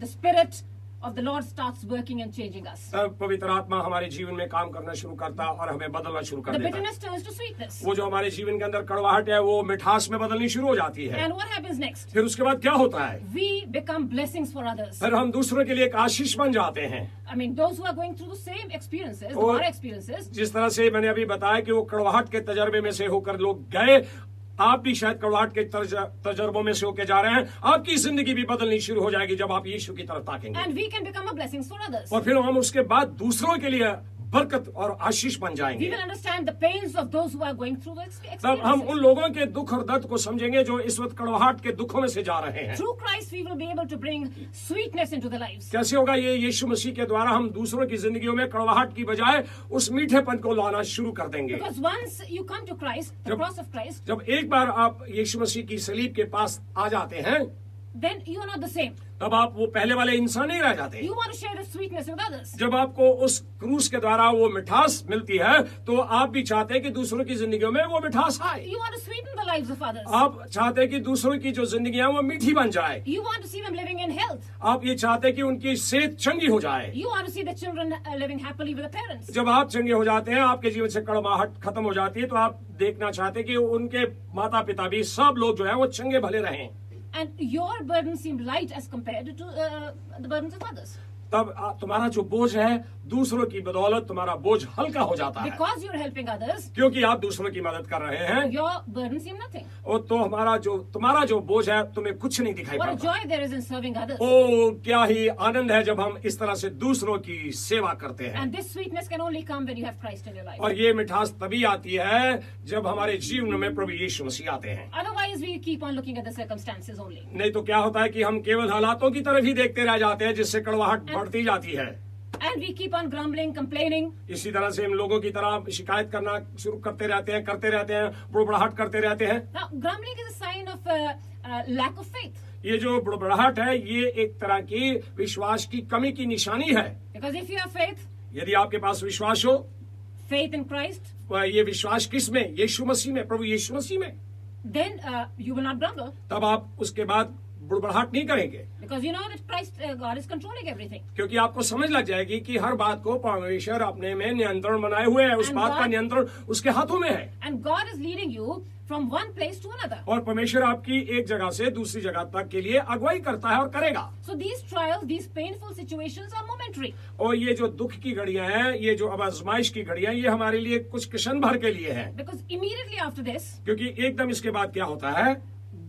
the Spirit of the Lord starts working and changing us. तब पवित्र आत्मा हमारे जीवन में काम करना शुरू करता है और हमें बदलना शुरू कर The देता है। bitterness turns to sweetness. वो जो हमारे जीवन के अंदर कड़वाहट है वो मिठास में बदलनी शुरू हो जाती है। And what happens next? फिर उसके बाद क्या होता है? We become blessings for others. फिर हम दूसरों के लिए एक आशीष बन जाते हैं। I mean, those who are going through the same experiences, the और Mara experiences, जिस तरह से मैंने अभी बताया कि वो कड़वाहट के तजर्बे में से होकर लोग गए, आप भी शायद कड़वाहट के तजर्बों में से होके जा रहे हैं, आपकी जिंदगी भी बदलनी शुरू हो जाएगी जब आप यीशु की तरफ ताकेंगे। And we can become a blessing for others. और फिर हम उसके बाद दूसरों के लिए बरकत और आशीष बन We जाएंगे। will understand the pains of those who are going through the तब हम उन experiences. लोगों के दुख और दर्द को समझेंगे जो इस वक्त कड़वाहट के दुखों में से जा रहे हैं। Through Christ, we will be able to bring sweetness into their lives. कैसे होगा ये? यीशु मसीह के द्वारा हम दूसरों की जिंदगियों में कड़वाहट की बजाय उस मीठेपन को लाना शुरू कर देंगे। Because once you come to Christ, the cross of Christ, जब एक बार आप यीशु मसीह की सलीब के पास आ जाते हैं, then you are not the same. तब आप वो पहले वाले इंसान नहीं रह जाते। You want to share the sweetness with others. जब आपको उस क्रूस के द्वारा वो मिठास मिलती है, तो आप भी चाहते हैं कि दूसरों की जिंदगियों में वो मिठास आए। You want to sweeten the lives of others. आप चाहते हैं कि दूसरों की जो जिंदगियां वो मीठी बन जाए। You want to see them living in health. आप ये चाहते हैं कि उनकी सेहत चंगी हो जाए। You want to see the children living happily with the parents. जब आप चंगे हो जाते हैं, आपके जीवन से कड़वाहट खत्म हो जाती है, तो आप देखना चाहते हैं कि उनके माता पिता भी, सब लोग जो है वो चंगे भले रहें। And your burdens seem light as compared to the burdens of others. तब तुम्हारा जो बोझ है, दूसरों की बदौलत तुम्हारा बोझ हल्का हो जाता है, Because you're helping others, क्योंकि आप दूसरों की मदद कर रहे हैं। your burdens seem nothing. और तो तुम्हारा जो बोझ है, तुम्हें कुछ नहीं दिखाई What a पड़ता। joy there is in serving others. ओ क्या ही आनंद है जब हम इस तरह से दूसरों की सेवा करते हैं। And this sweetness can only come when you have Christ in your life. और ये मिठास तभी आती है जब हमारे जीवन में प्रभु यीशु मसीह आते हैं। Otherwise, we keep on looking at the circumstances only. नहीं तो क्या होता है कि हम केवल हालातों की तरफ ही देखते रह जाते हैं, जिससे कड़वाहट बढ़ती जाती है। And we keep on grumbling, complaining. इसी तरह से हम लोगों की तरह शिकायत करना शुरू करते रहते हैं, बुड़बड़ाहट करते रहते हैं। Now, grumbling is a sign of lack of faith. ये जो बुड़बड़ाहट है, ये एक तरह की विश्वास की कमी की निशानी है। Because if you have faith, यदि आपके पास विश्वास हो, faith in Christ, ये विश्वास किस में? यीशु मसीह में, प्रभु यीशु मसीह में। then you will not grumble. तब आप उसके बाद बुड़बड़ाहट नहीं करेंगे, Because you know that Christ, God is controlling everything. क्योंकि आपको समझ लग जाएगी कि हर बात को परमेश्वर अपने में नियंत्रण बनाए हुए है। उस And बात का God- नियंत्रण उसके हाथों में है। And God is leading you from one place to another. और परमेश्वर आपकी एक जगह से दूसरी जगह तक के लिए अगुवाई करता है और करेगा। So these trials, these painful situations are momentary. और ये जो दुख की घड़ियां हैं, ये जो अब आजमाइश की घड़ियां, ये हमारे लिए कुछ क्षण भर के लिए है। Because immediately after this, क्योंकि एकदम इसके बाद क्या होता है?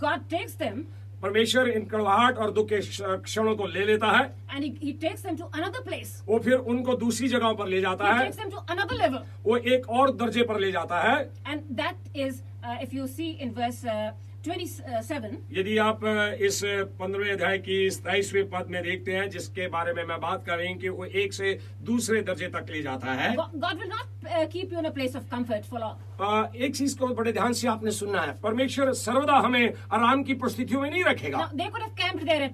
God takes them परमेश्वर इन कड़वाहट और दुख के क्षणों को ले लेता है, and he takes them to another place. वो फिर उनको दूसरी जगहों पर ले जाता He है, takes them to another level. वो एक और दर्जे पर ले जाता है। And that is, if you see in verse 27, यदि आप इस 15वें अध्याय की 27वें पद में देखते हैं, जिसके बारे में मैं बात कर रही हूँ कि वो एक से दूसरे दर्जे तक ले जाता है। God will not keep you in a place of comfort for long. एक चीज को बड़े ध्यान से आपने सुनना है, परमेश्वर सर्वदा हमें आराम की परिस्थितियों में नहीं रखेगा। Now, they could have camped there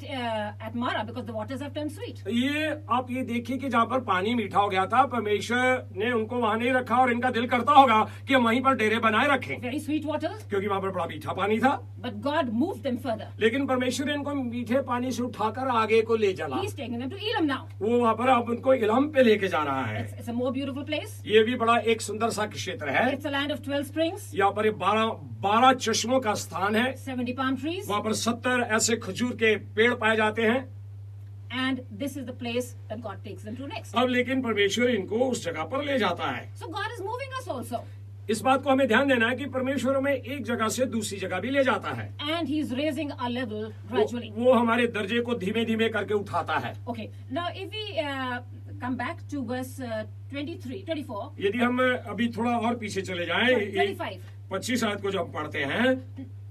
at Mara because the waters have turned sweet. ये आप ये देखिए कि जहाँ पर पानी मीठा हो गया था, परमेश्वर ने उनको वहां नहीं रखा और इनका दिल करता होगा कि हम वहीं पर डेरे बनाए रखें, Very sweet waters, क्योंकि वहां पर बड़ा मीठा पानी था। but God moved them further. लेकिन परमेश्वर ने इनको मीठे पानी से उठाकर आगे को ले चला। He's taking them to Elam now. वो वहां पर अब उनको इलम पे लेके जा रहा है। It's a more beautiful place. ये भी बड़ा एक सुंदर सा क्षेत्र है। It's a land of 12 springs, यहाँ पर 12 चश्मों का स्थान है। 70 palm trees, वहाँ पर 70 ऐसे खजूर के पेड़ पाए जाते हैं। and this is the place that God takes them to next. अब लेकिन परमेश्वर इनको उस जगह पर ले जाता है। So God is moving us also, इस बात को हमें ध्यान देना है कि परमेश्वर हमें एक जगह से दूसरी जगह भी ले जाता है। and He's raising our level gradually. वो हमारे दर्जे को धीमे धीमे करके उठाता है। Okay, now if we come back to verse 24, यदि हम अभी थोड़ा और पीछे चले जाएं, 25. 25 आयत को जो हम पढ़ते हैं,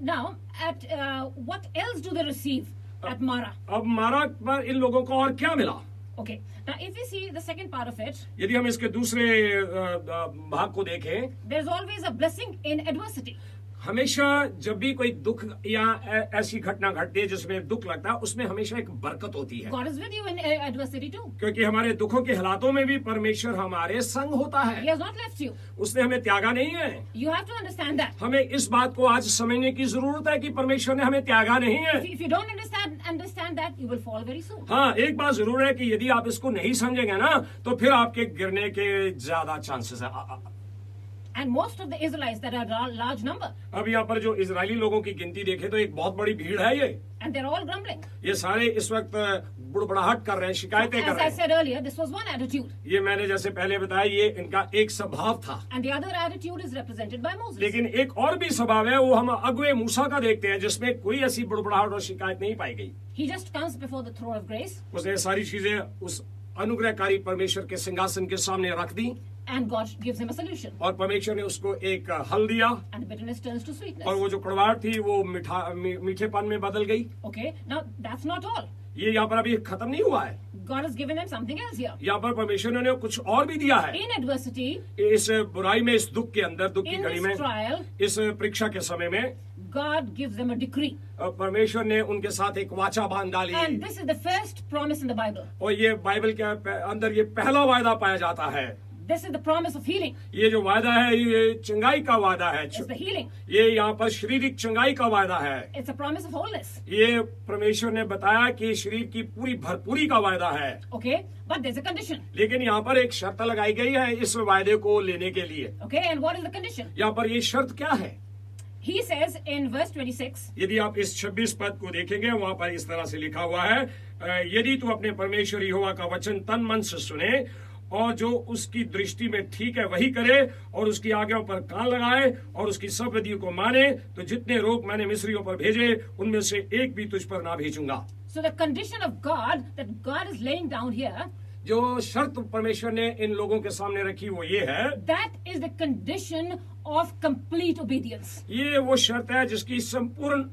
Now, at what else do they receive at Mara? अब मारा पर इन लोगों को और क्या मिला? Okay, now if we see the second part of it, यदि हम इसके दूसरे भाग को देखें, there's always a blessing in adversity. हमेशा जब भी कोई दुख या ऐसी घटना घटती है जिसमें दुख लगता है, उसमें हमेशा एक बरकत होती है, God is with you in adversity too. क्योंकि हमारे दुखों के हालातों में भी परमेश्वर हमारे संग होता He है। has not left you. उसने हमें त्यागा नहीं है। You have to understand that. हमें इस बात को आज समझने की जरूरत है कि परमेश्वर ने हमें त्यागा नहीं है। If you don't understand that, you will fall very soon. हाँ, एक बात जरूर है कि यदि आप इसको नहीं समझेंगे ना, तो फिर आपके गिरने के ज्यादा चांसेस है। And most of the Israelites, that are a large number, अब यहाँ पर जो इजरायली लोगों की गिनती देखे तो एक बहुत बड़ी भीड़ है ये। and they're all grumbling. ये सारे इस वक्त बुड़बड़ाहट कर रहे हैं, शिकायतें कर As रहे I हैं। said earlier, this was one attitude. ये मैंने जैसे पहले बताया, ये इनका एक स्वभाव था। And the other attitude is represented by Moses. लेकिन एक और भी स्वभाव है, वो हम अगुए मूसा का देखते हैं, जिसमें कोई ऐसी बुड़बड़ाहट और शिकायत नहीं पाई गई। He just comes before the throne of grace, उसने सारी चीजें उस अनुग्रहकारी परमेश्वर के सिंहासन के सामने रख दी, and God gives him a solution. और परमेश्वर ने उसको एक हल दिया, And the bitterness turns to sweetness. और वो जो कड़वाहट थी वो मीठेपन में बदल गई। Okay, now that's not all. ये यहाँ पर अभी खत्म नहीं हुआ है, God has given him something else here. यहाँ पर परमेश्वर ने कुछ और भी दिया है। In adversity, इस बुराई में, इस दुख के अंदर, दुख की in घड़ी this में, trial, इस परीक्षा के समय में God gives them a decree. परमेश्वर ने उनके साथ एक वाचा बांध डाली। And this is the first promise in the Bible. और ये बाइबल के अंदर ये पहला वायदा पाया जाता है। This is the promise of healing. ये जो वायदा है, ये चंगाई का वायदा है। It's the healing. ये यहाँ पर शारीरिक चंगाई का वायदा है। It's a promise of wholeness. ये परमेश्वर ने बताया कि शरीर की पूरी भरपूरी का वायदा है। Okay, but there's a condition. लेकिन यहाँ पर एक शर्त लगाई गई है इस वायदे को लेने के लिए। Okay, and what is the condition? यहाँ पर ये शर्त क्या है? He says in verse 26, यदि आप इस 26 पद को देखेंगे, वहाँ पर इस तरह से लिखा हुआ है, यदि तू अपने परमेश्वर यहोवा का वचन तन मन से सुने और जो उसकी दृष्टि में ठीक है वही करे और उसकी आज्ञाओं पर कान लगाए और उसकी सब विधियों को माने, तो जितने रोग मैंने मिस्रियों पर भेजे उनमें से एक भी तुझ पर ना भेजूंगा। so the condition of God that God is laying down here, जो शर्त परमेश्वर ने इन लोगों के सामने रखी वो ये है, that is the condition of complete obedience. ये वो शर्त है जिसकी संपूर्ण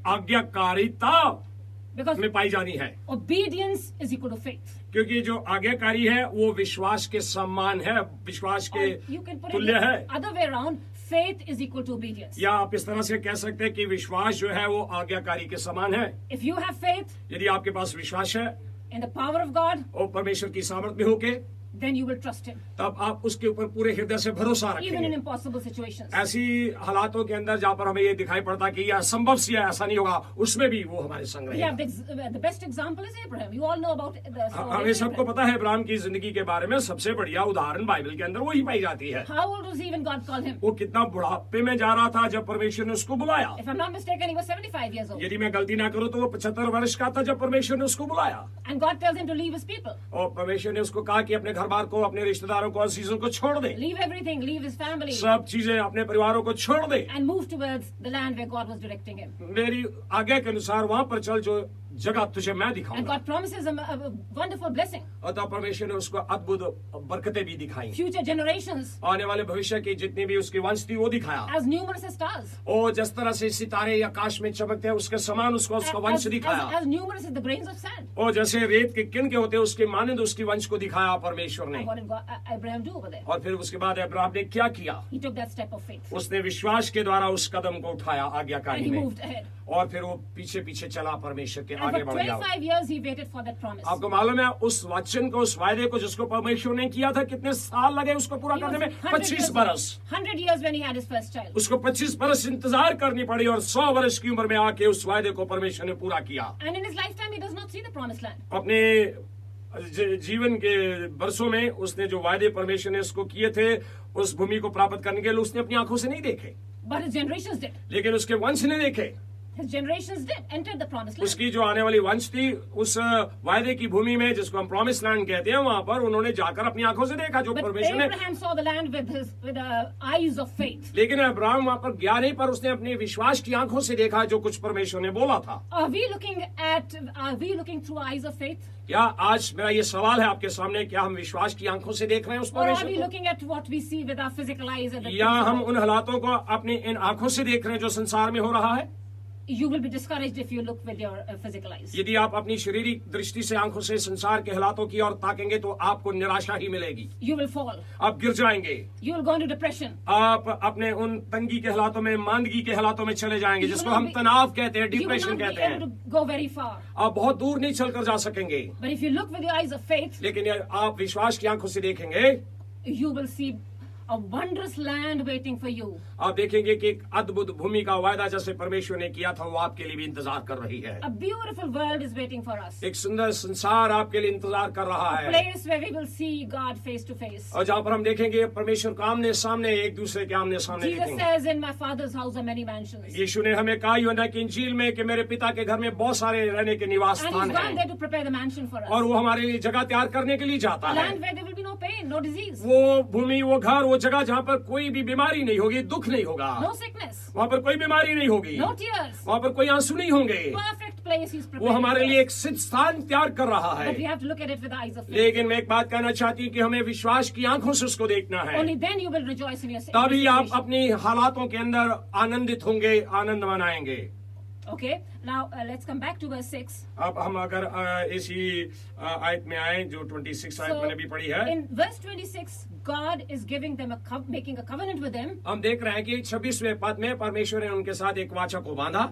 आज्ञाकारिता Because में पाई जानी है। obedience is equal to faith. क्योंकि जो आज्ञाकारी है वो विश्वास के समान है, विश्वास के Or you can put it तुल्य है। the other way around, faith is equal to obedience. या आप इस तरह से कह सकते हैं कि विश्वास जो है वो आज्ञाकारी के समान है। If you have faith यदि आपके पास विश्वास है in the power of God, और परमेश्वर की सामर्थ में होके, then you will trust him, तब आप उसके ऊपर पूरे हृदय से भरोसा even in रखेंगे। impossible situations. ऐसी हालातों के अंदर जहाँ पर हमें ये दिखाई पड़ता कि यह असंभव सी है, ऐसा नहीं होगा, उसमें भी वो हमारे संग We have रहेगा। the best example is Abraham. You all know about the story हमें of सबको Abraham. पता है इब्राहिम की जिंदगी के बारे में सबसे बढ़िया उदाहरण बाइबल के अंदर वही पाई जाती है। How old was he when God called him? वो कितना बुढ़ापे में जा रहा था जब परमेश्वर ने उसको बुलाया। If I'm not mistaken, he was 75 years old. यदि मैं गलती ना करूं तो वो 75 वर्ष का था जब परमेश्वर ने उसको बुलाया, And God tells him to leave his people. और परमेश्वर ने उसको कहा कि अपने घर बार को, अपने रिश्तेदारों को, अजीजों को छोड़ दे, Leave everything, leave his family, सब चीजें अपने परिवारों को छोड़ दे, and move towards the land where God was directing him. मेरी आज्ञा के अनुसार वहां पर चल जो जगह तुझे मैं And दिखाऊंगा। God promises him a wonderful blessing. और तब परमेश्वर ने उसको अद्भुत बरकतें भी दिखाई, Future generations आने वाले भविष्य की जितनी भी उसकी वंश थी वो दिखाया, as numerous as stars. और जिस तरह से सितारे आकाश में चमकते हैं उसके समान उसको उसका वंश दिखाया, As numerous as the grains of sand. और जैसे रेत के किन के होते हैं उसके मानंद उसकी वंश को दिखाया परमेश्वर ने। And what did Abraham do over there? और फिर उसके बाद अब्राहम ने क्या किया? He took that step of faith. उसने विश्वास के द्वारा उस कदम को उठाया And आज्ञाकारी he में, moved ahead. और फिर वो पीछे पीछे चला परमेश्वर के And आगे for बढ़ गया। 25 years he waited for that promise. आपको मालूम है उस वचन को, उस वायदे को जिसको परमेश्वर ने किया था, कितने साल लगे उसको पूरा He was करने में? 25 100 बरस। 100 years when he had his first child. उसको 25 बरस इंतजार करनी पड़ी और 100 वर्ष की उम्र में आके उस वायदे को परमेश्वर ने पूरा किया। And in his lifetime he does not see the promised land. अपने जीवन के वर्षों में उसने जो वायदे परमेश्वर ने उसको किए थे उस भूमि को प्राप्त करने के लिए उसने अपनी आंखों से नहीं देखे, But his generations did. लेकिन उसके वंश ने देखे। His generations did enter the promised land. उसकी जो आने वाली वंश थी उस वायदे की भूमि में, जिसको हम प्रॉमिस लैंड कहते हैं, वहां पर उन्होंने जाकर अपनी आंखों से देखा जो But परमेश्वर ने। Abraham saw the land with eyes of faith. लेकिन अब्राहम वहां पर गया नहीं, पर उसने अपने विश्वास की आंखों से देखा जो कुछ परमेश्वर ने बोला था। Are we looking through eyes of faith? क्या आज मेरा ये सवाल है आपके सामने, क्या हम विश्वास की आंखों से देख रहे हैं उस Or are we परमेश्वर को, looking at what we see with our physical eyes? And या हम उन हालातों को अपनी इन आंखों से देख रहे हैं जो संसार में हो रहा है? You will be discouraged if you look with your physical eyes. यदि आप अपनी शारीरिक दृष्टि से आंखों से संसार के हालातों की ओर ताकेंगे तो आपको निराशा ही मिलेगी, You will fall. आप गिर जाएंगे, You will go into depression. आप अपने उन तंगी के हालातों में, मांदगी के हालातों में चले जाएंगे, You जिसको will हम not be- तनाव कहते हैं, You will depression not be कहते able हैं। to go very far. आप बहुत दूर नहीं चलकर जा सकेंगे, But if you look with your eyes of faith, लेकिन आप विश्वास की आंखों से देखेंगे you will see a wondrous land waiting for you. आप देखेंगे कि एक अद्भुत भूमि का वायदा जैसे परमेश्वर ने किया था वो आपके लिए भी इंतजार कर रही है। A beautiful world is waiting for us. एक सुंदर संसार आपके लिए इंतजार कर रहा A है, place where we will see God face to face. और जहाँ पर हम देखेंगे परमेश्वर को आमने सामने एक दूसरे के आमने सामने Jesus देखेंगे। says, in my Father's house are many mansions. यीशु ने हमें कहा यूहन्ना की इंजील में कि मेरे पिता के घर में बहुत सारे रहने के निवास And स्थान He's gone there हैं, to prepare the mansion for us. और वो हमारे लिए जगह तैयार करने के लिए जाता A है। land where there will be no pain, no disease, वो भूमि, वो घर, वो जगह जहाँ पर कोई भी बीमारी नहीं होगी, दुख नहीं होगा, no sickness, वहाँ पर कोई बीमारी नहीं होगी, no tears. वहाँ पर कोई आंसू नहीं होंगे। Perfect place He's वो prepared. हमारे लिए एक सिद्ध स्थान तैयार कर रहा है। But we have to look at it with the eyes of faith. लेकिन मैं एक बात कहना चाहती हूँ कि हमें विश्वास की आंखों से उसको देखना है, Only then you will rejoice in your तभी आप situation. अपनी हालातों के अंदर आनंदित होंगे, आनंद मनाएंगे। Okay, now let's come back to verse 6. अब हम अगर इसी आयत में आए जो 26 आयत मैंने भी पढ़ी है, in verse 26, God is giving them making a covenant with them हम देख रहे हैं कि 26वें पद में परमेश्वर ने उनके साथ एक वाचा को बांधा।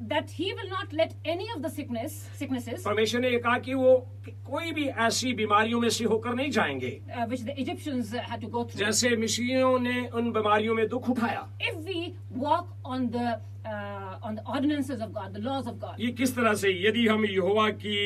that He will not let any of the sicknesses परमेश्वर ने ये कहा कि वो कोई भी ऐसी बीमारियों में से होकर नहीं जाएंगे which the Egyptians had to go through. जैसे मिस्रियों ने उन बीमारियों में दुख उठाया। If we walk on the ordinances of God, the laws of God, ये किस तरह से, यदि हम यहोवा की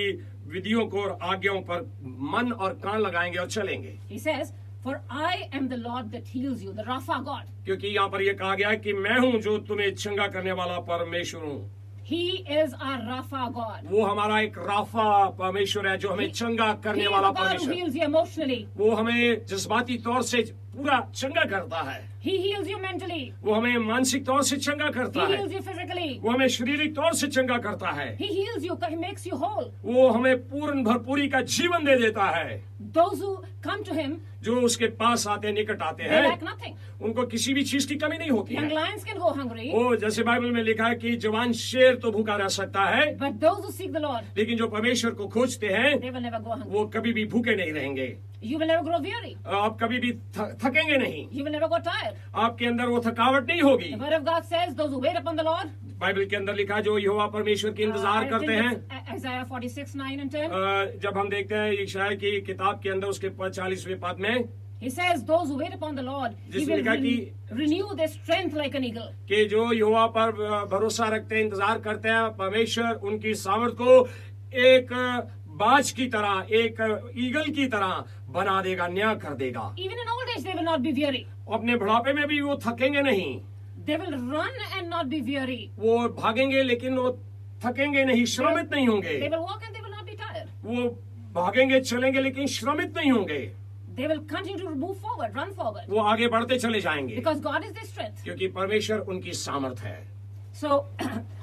विधियों को और आज्ञाओं पर मन और कान लगाएंगे और चलेंगे। He says, "For I am the Lord that heals you," the Rapha God. क्योंकि यहाँ पर ये कहा गया है कि मैं हूँ जो तुम्हें चंगा करने वाला परमेश्वर हूँ। He is our Rapha God. वो हमारा एक राफा परमेश्वर है जो हमें चंगा He करने is वाला the God who परमेश्वर। heals you emotionally. वो हमें जज्बाती तौर से पूरा चंगा करता है, He heals you mentally. वो हमें मानसिक तौर से चंगा He करता है, heals you physically. वो हमें शारीरिक तौर से चंगा करता है, He heals you. He makes you whole. वो हमें पूर्ण भरपूरी का जीवन दे देता है। Those who come to Him, जो उसके पास आते हैं, निकट आते they हैं, lack nothing. उनको किसी भी चीज की कमी नहीं होती Young है। lions can go hungry, वो जैसे बाइबल में लिखा है कि जवान शेर तो भूखा रह सकता है, but those who seek the Lord, लेकिन जो परमेश्वर को खोजते हैं they will never go hungry. वो कभी भी भूखे नहीं रहेंगे। You will never grow weary. आप कभी भी थकेंगे नहीं, You will never go tired. आपके अंदर वो थकावट नहीं होगी। The Word of God says, "Those who wait upon the Lord." Bible के अंदर लिखा जो यहोवा परमेश्वर की इंतजार I करते think हैं। it's Isaiah 46, 9 and 10. जब हम देखते हैं यशायाह की किताब के अंदर उसके 40वें पद में He says, "Those who wait upon the Lord, He जिसमें will लिखा कि renew their strength like an eagle." कि जो यहोवा पर भरोसा रखते हैं, इंतजार करते हैं, परमेश्वर उनकी सामर्थ को एक बाज की तरह, एक ईगल की तरह बना देगा, न्याय कर देगा। Even in old age, they will not be weary. अपने बुढ़ापे में भी वो थकेंगे नहीं, They will run and not be weary. वो भागेंगे लेकिन वो थकेंगे नहीं, श्रमित नहीं होंगे। They will walk and they will not be tired. वो भागेंगे चलेंगे लेकिन श्रमित नहीं होंगे, They will continue to move forward, run forward, वो आगे बढ़ते चले जाएंगे because God is their strength. क्योंकि परमेश्वर उनकी सामर्थ है। So,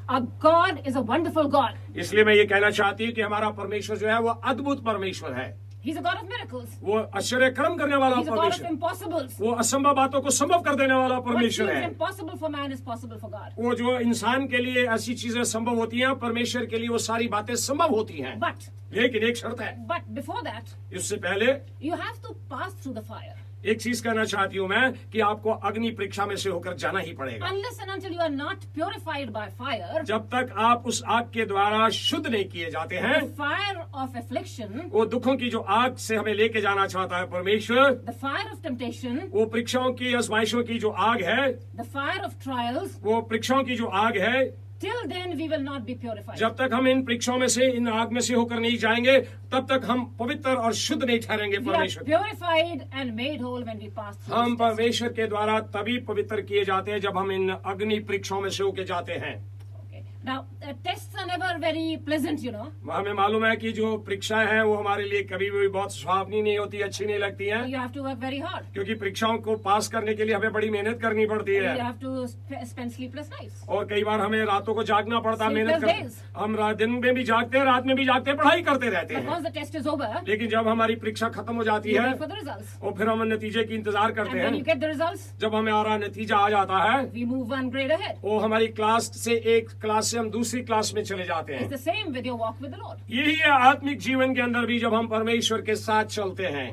our God is a wonderful God. इसलिए मैं ये कहना चाहती हूँ कि हमारा परमेश्वर जो है वो अद्भुत परमेश्वर है, He's a God of miracles. वो आश्चर्य कर्म करने वाला He's a God of परमेश्वर, impossibles. वो असंभव बातों को संभव कर देने वाला What परमेश्वर seems है। impossible for man is possible for God. वो जो इंसान के लिए ऐसी चीजें संभव होती हैं, परमेश्वर के लिए वो सारी बातें संभव होती हैं। But, लेकिन एक शर्त है, but before that, इससे पहले you have to pass through the fire. एक चीज कहना चाहती हूँ मैं कि आपको अग्नि परीक्षा में से होकर जाना ही पड़ेगा। Unless and until you are not purified by fire, जब तक आप उस आग के द्वारा शुद्ध नहीं किए जाते हैं, the fire of affliction, वो दुखों की जो आग से हमें लेके जाना चाहता है परमेश्वर, the fire of temptation, वो परीक्षाओं की, आजमाइशों की जो आग है, the fire of trials, वो परीक्षाओं की जो आग है, till then we will not be purified. जब तक हम इन परीक्षाओं में से, इन आग में से होकर नहीं जाएंगे, तब तक हम पवित्र और शुद्ध नहीं ठहरेंगे We are परमेश्वर। purified and made whole when we pass through हम this test. परमेश्वर के द्वारा तभी पवित्र किए जाते हैं जब हम इन अग्नि परीक्षाओं में से होके जाते हैं। Okay. Now, tests are never very pleasant, you know. हमें मालूम है कि जो परीक्षाएं हैं वो हमारे लिए कभी भी बहुत सुहावनी नहीं होती, अच्छी नहीं लगती हैं, You have to work very hard. क्योंकि परीक्षाओं को पास करने के लिए हमें बड़ी मेहनत करनी पड़ती You है, have to spend sleepless nights. और कई बार हमें रातों को जागना पड़ता है, मेहनत Sleepless कर, days. हम दिन में भी जागते हैं, रात में भी जागते हैं, पढ़ाई करते रहते But हैं। once the test is over, लेकिन जब हमारी परीक्षा खत्म हो जाती you है wait for the results. और फिर हम नतीजे की इंतजार And करते when you हैं, get the results, जब हमारा नतीजा आ जाता है, we move one grade ahead. वो हमारी क्लास से एक क्लास क्लास से हम दूसरी क्लास में चले जाते It's हैं। the same with your walk with the Lord. यही है आत्मिक जीवन के अंदर भी जब हम परमेश्वर के साथ चलते हैं।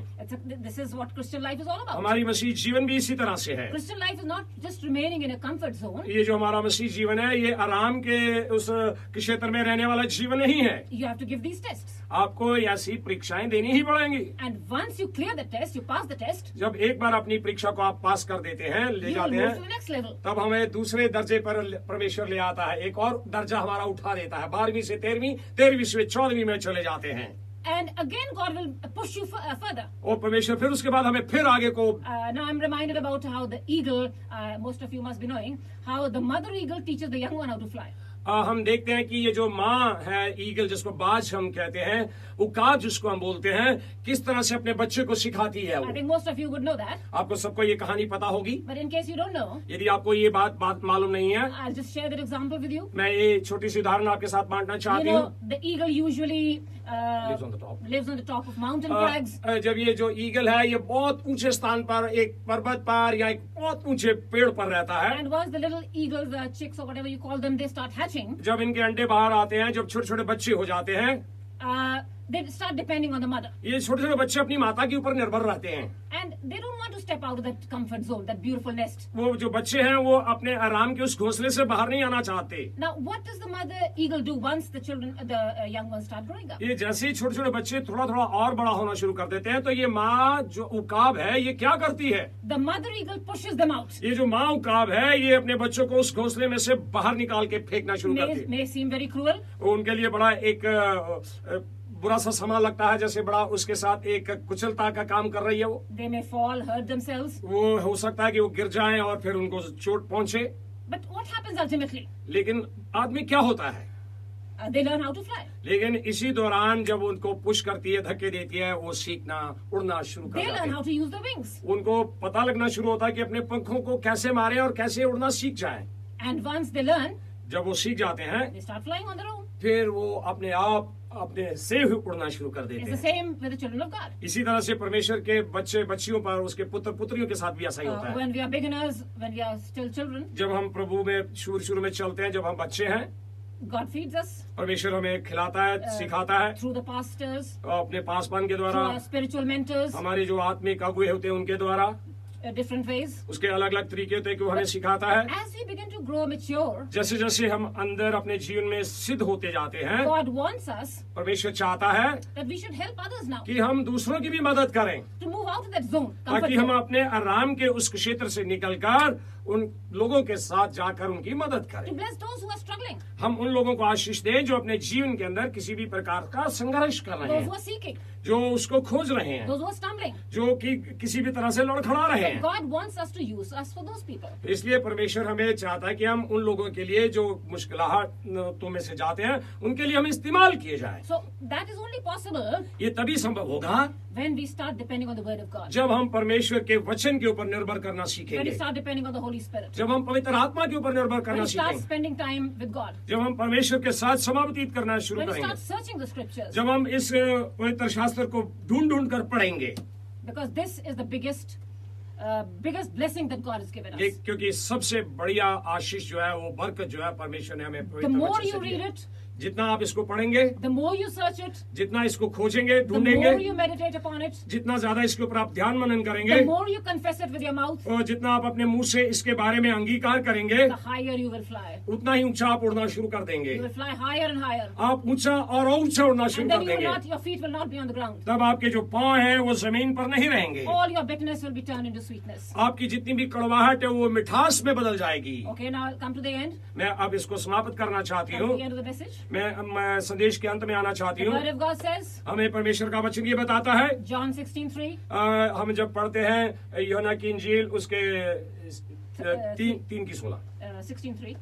This is what Christian life is all about. हमारी मसीह जीवन भी इसी तरह से है। Christian life is not just remaining in a comfort zone. ये जो हमारा मसीह जीवन है ये आराम के उस क्षेत्र में रहने वाला जीवन नहीं है। You have to give these tests. आपको ऐसी परीक्षाएं देनी ही पड़ेंगी। And once you clear the test, you pass the test, जब एक बार अपनी परीक्षा को आप पास कर देते हैं, ले you will जाते move to the हैं, next level. तब हमें दूसरे दर्जे पर परमेश्वर ले आता है। एक और दर्जा हमारा उठा देता है। 12वीं से 13वीं, 13वीं से 14वीं में चले जाते हैं। And again, God will push you further. और परमेश्वर फिर उसके बाद हमें फिर आगे को Now I'm reminded about how the eagle, most of you must be knowing, how the mother eagle teaches the young one how to fly. हम देखते हैं कि ये जो माँ है ईगल, जिसको बाज हम कहते हैं, उकाब जिसको हम बोलते हैं, किस तरह से अपने बच्चे को सिखाती है I वो। think most of you would know that. आपको सबको ये कहानी पता होगी। But in case you don't know, यदि आपको ये बात मालूम नहीं है, I'll just share that example with you. मैं ये छोटी सी उदाहरण आपके साथ बांटना You चाहती हूँ। know, the eagle usually Lives on the top. lives on the top of mountain crags. जब ये जो ईगल है ये बहुत ऊंचे स्थान पर, एक पर्वत पर या एक बहुत ऊंचे पेड़ पर रहता है। And once the little eagles, chicks or whatever you call them, they start hatching, जब इनके अंडे बाहर आते हैं, जब छोटे छोटे बच्चे हो जाते हैं, they start depending on the mother. ये छोटे छोटे बच्चे अपनी माता के ऊपर निर्भर रहते हैं। And they don't want to step out of that comfort zone, that beautiful nest. वो जो बच्चे हैं वो अपने आराम के उस घोंसले से बाहर नहीं आना चाहते। Now, what does the mother eagle do once the children, the young ones start growing up? ये जैसे ही छोटे छोटे बच्चे थोड़ा थोड़ा और बड़ा होना शुरू कर देते हैं, तो ये माँ जो उकाब है ये क्या करती है? The mother eagle pushes them out. ये जो माँ उकाब है ये अपने बच्चों को उस घोंसले में से बाहर निकाल के फेंकना शुरू करती है। May seem very cruel. उनके लिए बड़ा एक बुरा सा समा लगता है, जैसे बड़ा उसके साथ एक कुचलता का काम कर रही है वो। They may fall, hurt themselves. वो हो सकता है कि वो गिर जाएं और फिर उनको चोट पहुंचे। But what happens ultimately? लेकिन आदमी क्या होता है? They learn how to fly. लेकिन इसी दौरान जब उनको पुश करती है, धक्के देती है, वो सीखना, उड़ना शुरू कर They जाते learn हैं। how to use their wings. उनको पता लगना शुरू होता है कि अपने पंखों को कैसे मारें और कैसे उड़ना सीख जाएं। And once they learn, जब वो सीख जाते हैं, they start flying on their own. फिर वो अपने आप अपने से ही उड़ना शुरू कर देते It's the हैं। same with the children of God. इसी तरह से परमेश्वर के बच्चे बच्चियों पर, उसके पुत्र पुत्रियों के साथ भी ऐसा ही होता है। When we are beginners, when we are still children, जब हम प्रभु में शुरू में चलते हैं, जब हम बच्चे हैं, God feeds us परमेश्वर हमें खिलाता है, सिखाता है, through the pastors, अपने पासवान के through द्वारा, our spiritual mentors, हमारे जो आत्मिक अगुए होते हैं उनके द्वारा, different ways. उसके अलग अलग तरीके होते हैं कि वो हमें सिखाता है। As we begin to grow mature, जैसे जैसे हम अंदर अपने जीवन में सिद्ध होते जाते हैं, God wants us परमेश्वर चाहता है that we should help others now कि हम दूसरों की भी मदद करें, to move out of that zone, comfort ताकि हम zone. अपने आराम के उस क्षेत्र से निकलकर उन लोगों के साथ जाकर उनकी मदद To करें। bless those who are struggling, हम उन लोगों को आशीष दें जो अपने जीवन के अंदर किसी भी प्रकार का संघर्ष कर रहे those who हैं, are seeking, जो उसको खोज रहे हैं, those who are stumbling. जो कि किसी भी तरह से लड़खड़ा रहे हैं। God wants us to use us for those people. इसलिए परमेश्वर हमें चाहता है कि हम उन लोगों के लिए जो मुश्किलातों में से जाते हैं उनके लिए हम इस्तेमाल किए जाएं। So that is only possible ये तभी संभव होगा when we start depending on the word of God. जब हम परमेश्वर के वचन के ऊपर निर्भर करना When we सीखेंगे, start depending on the Holy Spirit. जब हम पवित्र आत्मा के ऊपर निर्भर When करना we start सीखेंगे, spending time with God. जब हम परमेश्वर के साथ समय व्यतीत करना शुरू When we करेंगे, start searching the scriptures. जब हम इस पवित्र शास्त्र को ढूंढ कर पढ़ेंगे, Because this is the biggest blessing that God has given us. क्योंकि सबसे बढ़िया आशीष जो है, वो बरकत जो है, परमेश्वर ने हमें The पवित्र more वचन you से read दिया। it, जितना आप इसको पढ़ेंगे, the more you search it, जितना इसको खोजेंगे, the more ढूंढेंगे, you meditate upon it, जितना ज्यादा इसके ऊपर आप ध्यान मनन करेंगे, the more you confess it with your mouth, और जितना आप अपने मुंह से इसके बारे में अंगीकार करेंगे, the higher you will fly. उतना ही ऊंचा आप उड़ना शुरू कर देंगे। You will fly higher and higher. आप ऊंचा और ऊंचा उड़ना शुरू And कर then you will देंगे। not, your feet will not be on the ground. तब आपके जो पांव हैं वो जमीन पर नहीं रहेंगे। All your bitterness will be turned into sweetness. आपकी जितनी भी कड़वाहट है वो मिठास में बदल जाएगी। Okay, now I'll come to the end. मैं अब इसको समाप्त करना चाहती Come to हूँ। the end of the message. मैं संदेश के अंत में आना चाहती The हूँ। word of God says, हमें परमेश्वर का वचन ये बताता है, John 16:3, हम जब पढ़ते हैं यूहन्ना की इंजील उसके 3:16 16:3.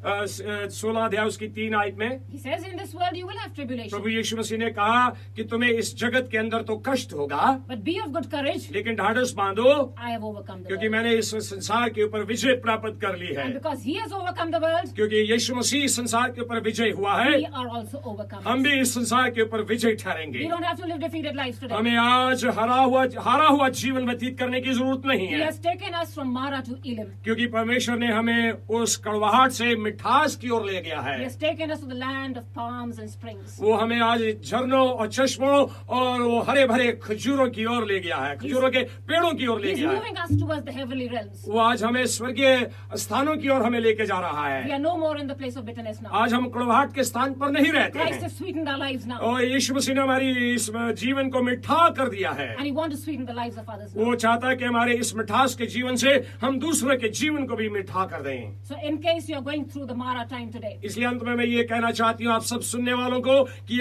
16 अध्याय उसकी 3 आयत में He says, in this world you will have tribulation, प्रभु यीशु मसीह ने कहा कि तुम्हें इस जगत के अंदर तो कष्ट होगा, but be of good courage. लेकिन ढाढ़स बांधो, I have overcome the क्योंकि world. मैंने इस संसार के ऊपर विजय प्राप्त कर ली है। And because he has overcome the world, क्योंकि यीशु मसीह इस संसार के ऊपर विजय हुआ है, we are also overcome. हम भी इस संसार के ऊपर विजय ठहरेंगे। We don't have to live defeated lives today. हमें आज हारा हुआ जीवन व्यतीत करने की जरूरत नहीं He है, has taken us from Mara to Elim. क्योंकि परमेश्वर ने हमें उस कड़वाहट से मिठास की ओर ले गया He है। has taken us to the land of palms and springs. वो हमें आज झरनों और चश्मों और वो हरे भरे खजूरों की ओर ले गया है, खजूरों के पेड़ों की ओर ले He's गया है। moving us towards the heavenly realms. वो आज हमें स्वर्गीय स्थानों की ओर हमें लेके जा रहा We है। are no more in the place of bitterness now. आज हम कड़वाहट के स्थान पर नहीं रहते Christ हैं has sweetened our lives now. और यीशु मसीह ने हमारी इस जीवन को मिठा कर दिया है। And He wants to sweeten the lives of others now. वो चाहता है कि हमारे इस मिठास के जीवन से हम दूसरों के जीवन को भी मिठा कर दें। So in case you are going through the Mara time today, इसलिए अंत में मैं ये कहना चाहती हूँ आप सब सुनने वालों को कि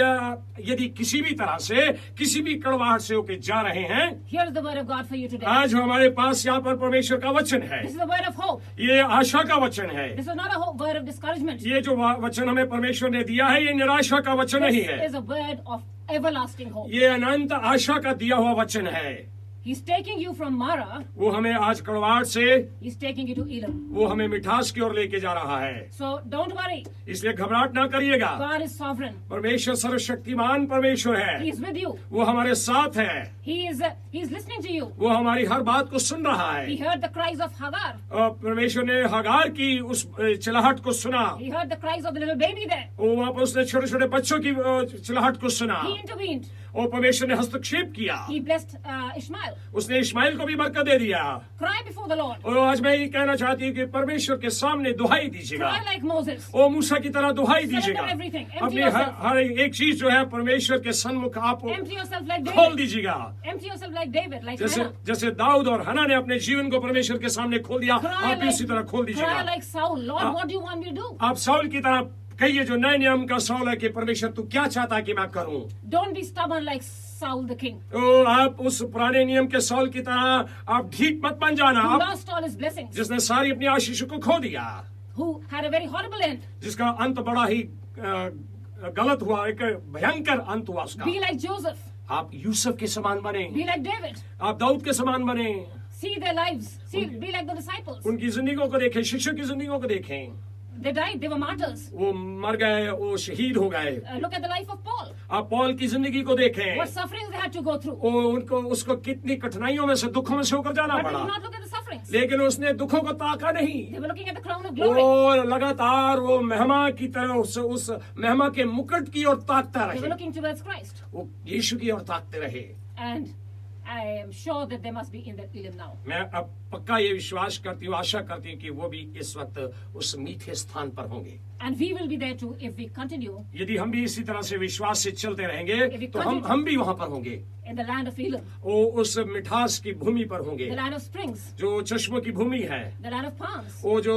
यदि किसी भी तरह से किसी भी कड़वाहट से होके जा रहे हैं, here is the word of God for you today. आज हमारे पास यहाँ पर परमेश्वर का वचन है। This is the word of hope. ये आशा का वचन है। This is not a word of discouragement. ये जो वचन हमें परमेश्वर ने दिया है, ये निराशा का वचन नहीं है। This is a word of everlasting hope. ये अनंत आशा का दिया हुआ वचन है। He's taking you from Mara. वो हमें आज कड़वाहट से He's taking you to Elam. वो हमें मिठास की ओर लेके जा रहा है। So don't worry. इसलिए घबराहट ना करिएगा। God is sovereign. परमेश्वर सर्वशक्तिमान परमेश्वर He है। is with you. वो हमारे साथ है। He's listening to you. वो हमारी हर बात को सुन रहा He है। heard the cries of Hagar. और परमेश्वर ने हगार की उस चिल्लाहट को सुना। He heard the cries of the little baby there. वो वहाँ पर उसने छोटे छोटे बच्चों की चिल्लाहट को सुना He intervened. और परमेश्वर ने हस्तक्षेप किया। He blessed Ishmael. उसने इस्माइल को भी बरकत दे दिया। Cry before the Lord. और आज मैं ये कहना चाहती हूँ कि परमेश्वर के सामने दुहाई दीजिएगा। Cry like Moses. ओ मूसा की तरह दुहाई दीजिएगा। Surrender everything. Empty अपनी yourself. हर एक चीज जो है परमेश्वर के सन्मुख आप Empty yourself like खोल David. दीजिएगा। Empty yourself like David, like जैसे Hannah. जैसे दाऊद और हन्ना ने अपने जीवन को परमेश्वर के सामने खोल दिया, Cry आप भी उसी तरह खोल cry दीजिएगा। like Saul. Lord, what do you want me to do? आप साउल की तरह कहिए जो नए नियम का साउल है कि परमेश्वर तू क्या चाहता है कि मैं करूं। Don't be stubborn like Saul the king, तो आप उस पुराने नियम के साउल की तरह आप ढीठ मत बन जाना। who आप lost all his blessings, जिसने सारी अपनी आशीषों को खो दिया, who had a very horrible end. जिसका अंत बड़ा ही गलत हुआ, एक भयंकर अंत हुआ उसका। Be like Joseph. आप यूसुफ के समान बने, Be like David. आप दाऊद के समान बने। See their lives. Be like the disciples. उनकी जिंदगियों को देखें, शिष्यों की जिंदगियों को देखें। They died. They were martyrs. वो मर गए, वो शहीद हो गए। Look at the life of Paul. आप पौल की जिंदगी को देखें। What sufferings they had to go through. उनको उसको कितनी कठिनाइयों में से, दुखों में से होकर जाना But they पड़ा, did not look at the sufferings. लेकिन उसने दुखों को ताका नहीं। They were looking at the crown of glory. और लगातार वो महिमा की तरह उस महिमा के मुकुट की ओर ताकता They were रहे। looking towards Christ. वो यीशु की ओर ताकते रहे। And I am sure that they must be in that Elim now. मैं अब पक्का ये विश्वास करती हूँ, आशा करती हूँ कि वो भी इस वक्त उस मीठे स्थान पर होंगे। And we will be there too if we continue यदि हम भी इसी तरह से विश्वास से चलते रहेंगे If we तो हम भी वहाँ पर होंगे। in the land of Elim, वो उस मिठास की भूमि पर होंगे, the land of springs, जो चश्मों की भूमि है, the land of palms, वो जो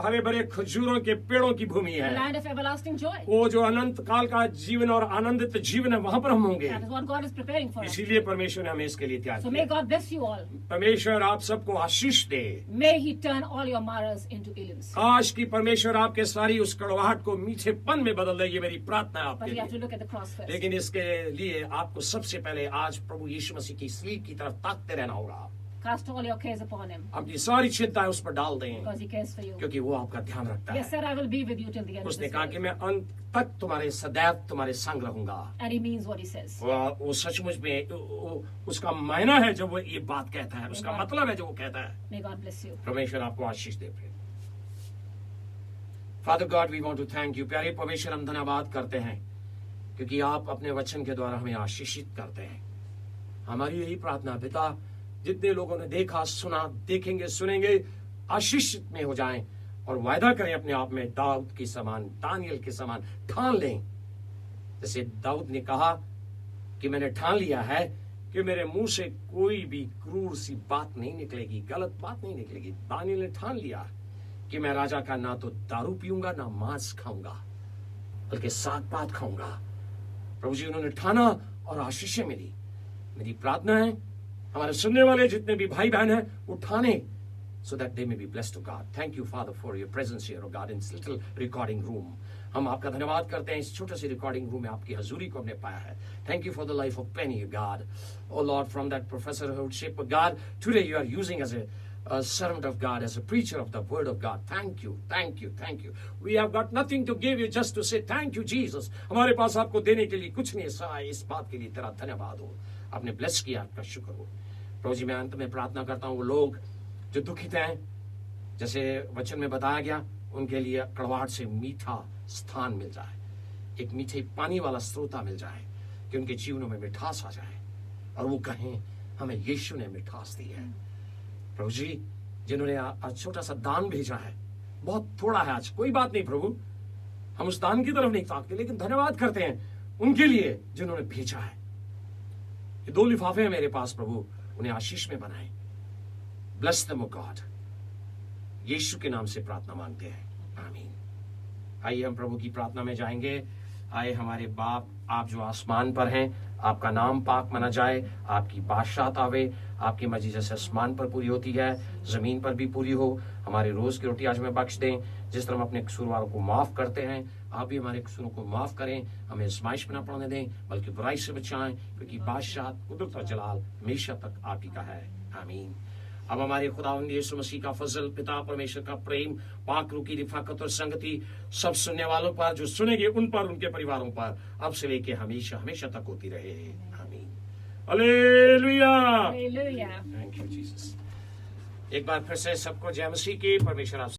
हरे भरे खजूरों के पेड़ों की भूमि the है, land of everlasting joy. वो जो अनंत काल का जीवन और आनंदित जीवन है, वहाँ पर हम होंगे। That is what God is preparing for us. इसीलिए परमेश्वर ने हमें इसके लिए तैयार So may किया। God bless you all. परमेश्वर आप सबको आशीष दे। May He turn all your maras into Elims. आज की परमेश्वर आपके सारी उस कड़वाहट को मीठेपन में बदल दे, ये मेरी प्रार्थना है But आपके we have to लिए। look at the cross first. लेकिन इसके लिए आपको सबसे पहले आज प्रभु यीशु मसीह की स्लीप की तरफ ताकते रहना होगा। Cast all your cares upon Him अपनी सारी चिंताएं उस पर डाल दें, because He cares for you. क्योंकि वो आपका ध्यान रखता Yes, है। sir, I will be with you till the end of उसने this कहा कि world. मैं अंत तक तुम्हारे सदैव तुम्हारे संग रहूंगा। And He means what He says. वो सचमुच में उसका मायना है जब वो ये बात कहता है, उसका मतलब है जो वो कहता है। May God bless you. परमेश्वर आपको आशीष दे। Father God, we want to thank you. प्यारे परमेश्वर, हम धन्यवाद करते हैं क्योंकि आप अपने वचन के द्वारा हमें आशीषित करते हैं। हमारी यही प्रार्थना पिता, जितने लोगों ने देखा, सुना, देखेंगे, सुनेंगे, आशीषित में हो जाएं और वायदा करें अपने आप में दाऊद के समान, दानियल के समान ठान लें। जैसे दाऊद ने कहा कि मैंने ठान लिया है कि मेरे मुंह से कोई भी क्रूर सी बात नहीं निकलेगी, गलत बात नहीं निकलेगी। दानियल ने ठान लिया कि मैं राजा का ना तो दारू पीऊंगा, ना मांस खाऊंगा, बल्कि साग पात खाऊंगा। प्रभु जी, उन्होंने ठाना और आशीषें मिली। मेरी प्रार्थना है हमारे सुनने वाले जितने भी भाई बहन हैं वो ठाने, so that they may be blessed to God. Thank you, Father, for your presence here, oh God, in this little recording room. हम आपका धन्यवाद करते हैं, इस छोटे से रिकॉर्डिंग रूम में आपकी हजूरी को हमने पाया है। Thank you for the life of Penny, God. Oh Lord, from that professorship, God, today you are using as a servant of God, as a preacher of the word of God. Thank you, thank you, thank you. We have got nothing to give you, just to say thank you, Jesus. हमारे पास आपको देने के लिए कुछ नहीं, सहाय इस बात के लिए तेरा धन्यवाद हो। आपने ब्लेस किया, आपका शुक्र हो। प्रभु जी, मैं अंत में प्रार्थना करता हूँ वो लोग जो दुखित हैं, जैसे वचन में बताया गया, उनके लिए कड़वाहट से मीठा स्थान मिल जाए, एक मीठे पानी वाला स्रोता मिल जाए, कि उनके जीवनों में मिठास आ जाए और वो कहें हमें यीशु ने मिठास दी है। प्रभु जी, जिन्होंने आज छोटा सा दान भेजा है, बहुत थोड़ा है आज, कोई बात नहीं प्रभु, हम उस दान की तरफ नहीं ताकते, लेकिन धन्यवाद करते हैं उनके लिए जिन्होंने भेजा है। ये 2 लिफाफे हैं मेरे पास प्रभु, उन्हें आशीष में बनाए। ब्लेस देम ओ गॉड, यीशु के नाम से प्रार्थना मांगते हैं, आमीन। आइए हम प्रभु की प्रार्थना में जाएंगे। आए हमारे बाप, आप जो आसमान पर हैं, आपका नाम पाक माना जाए, आपकी बादशाहत आवे, आपकी मर्जी जैसे आसमान पर पूरी होती है जमीन पर भी पूरी हो। हमारे रोज की रोटी आज हमें बख्श दें, जिस तरह हम अपने कसूरवारों को माफ करते हैं, आप भी हमारे कसूरों को माफ करें। हमें आजमाइश में न पड़ने दें, बल्कि बुराई से बचाएं, क्योंकि बादशाहत, कुदरत और जलाल हमेशा तक आप ही का है, आमीन। अब हमारे खुदावंद यीशु मसीह का फजल, पिता परमेश्वर का प्रेम, पाक रूह की रिफाकत और संगति सब सुनने वालों पर, जो सुनेंगे उन पर, उनके परिवारों पर, अब से लेके हमेशा हमेशा तक होती रहे, आमीन। Hallelujah, Hallelujah. Thank you Jesus. एक बार फिर से सबको जय मसीह की। परमेश्वर आप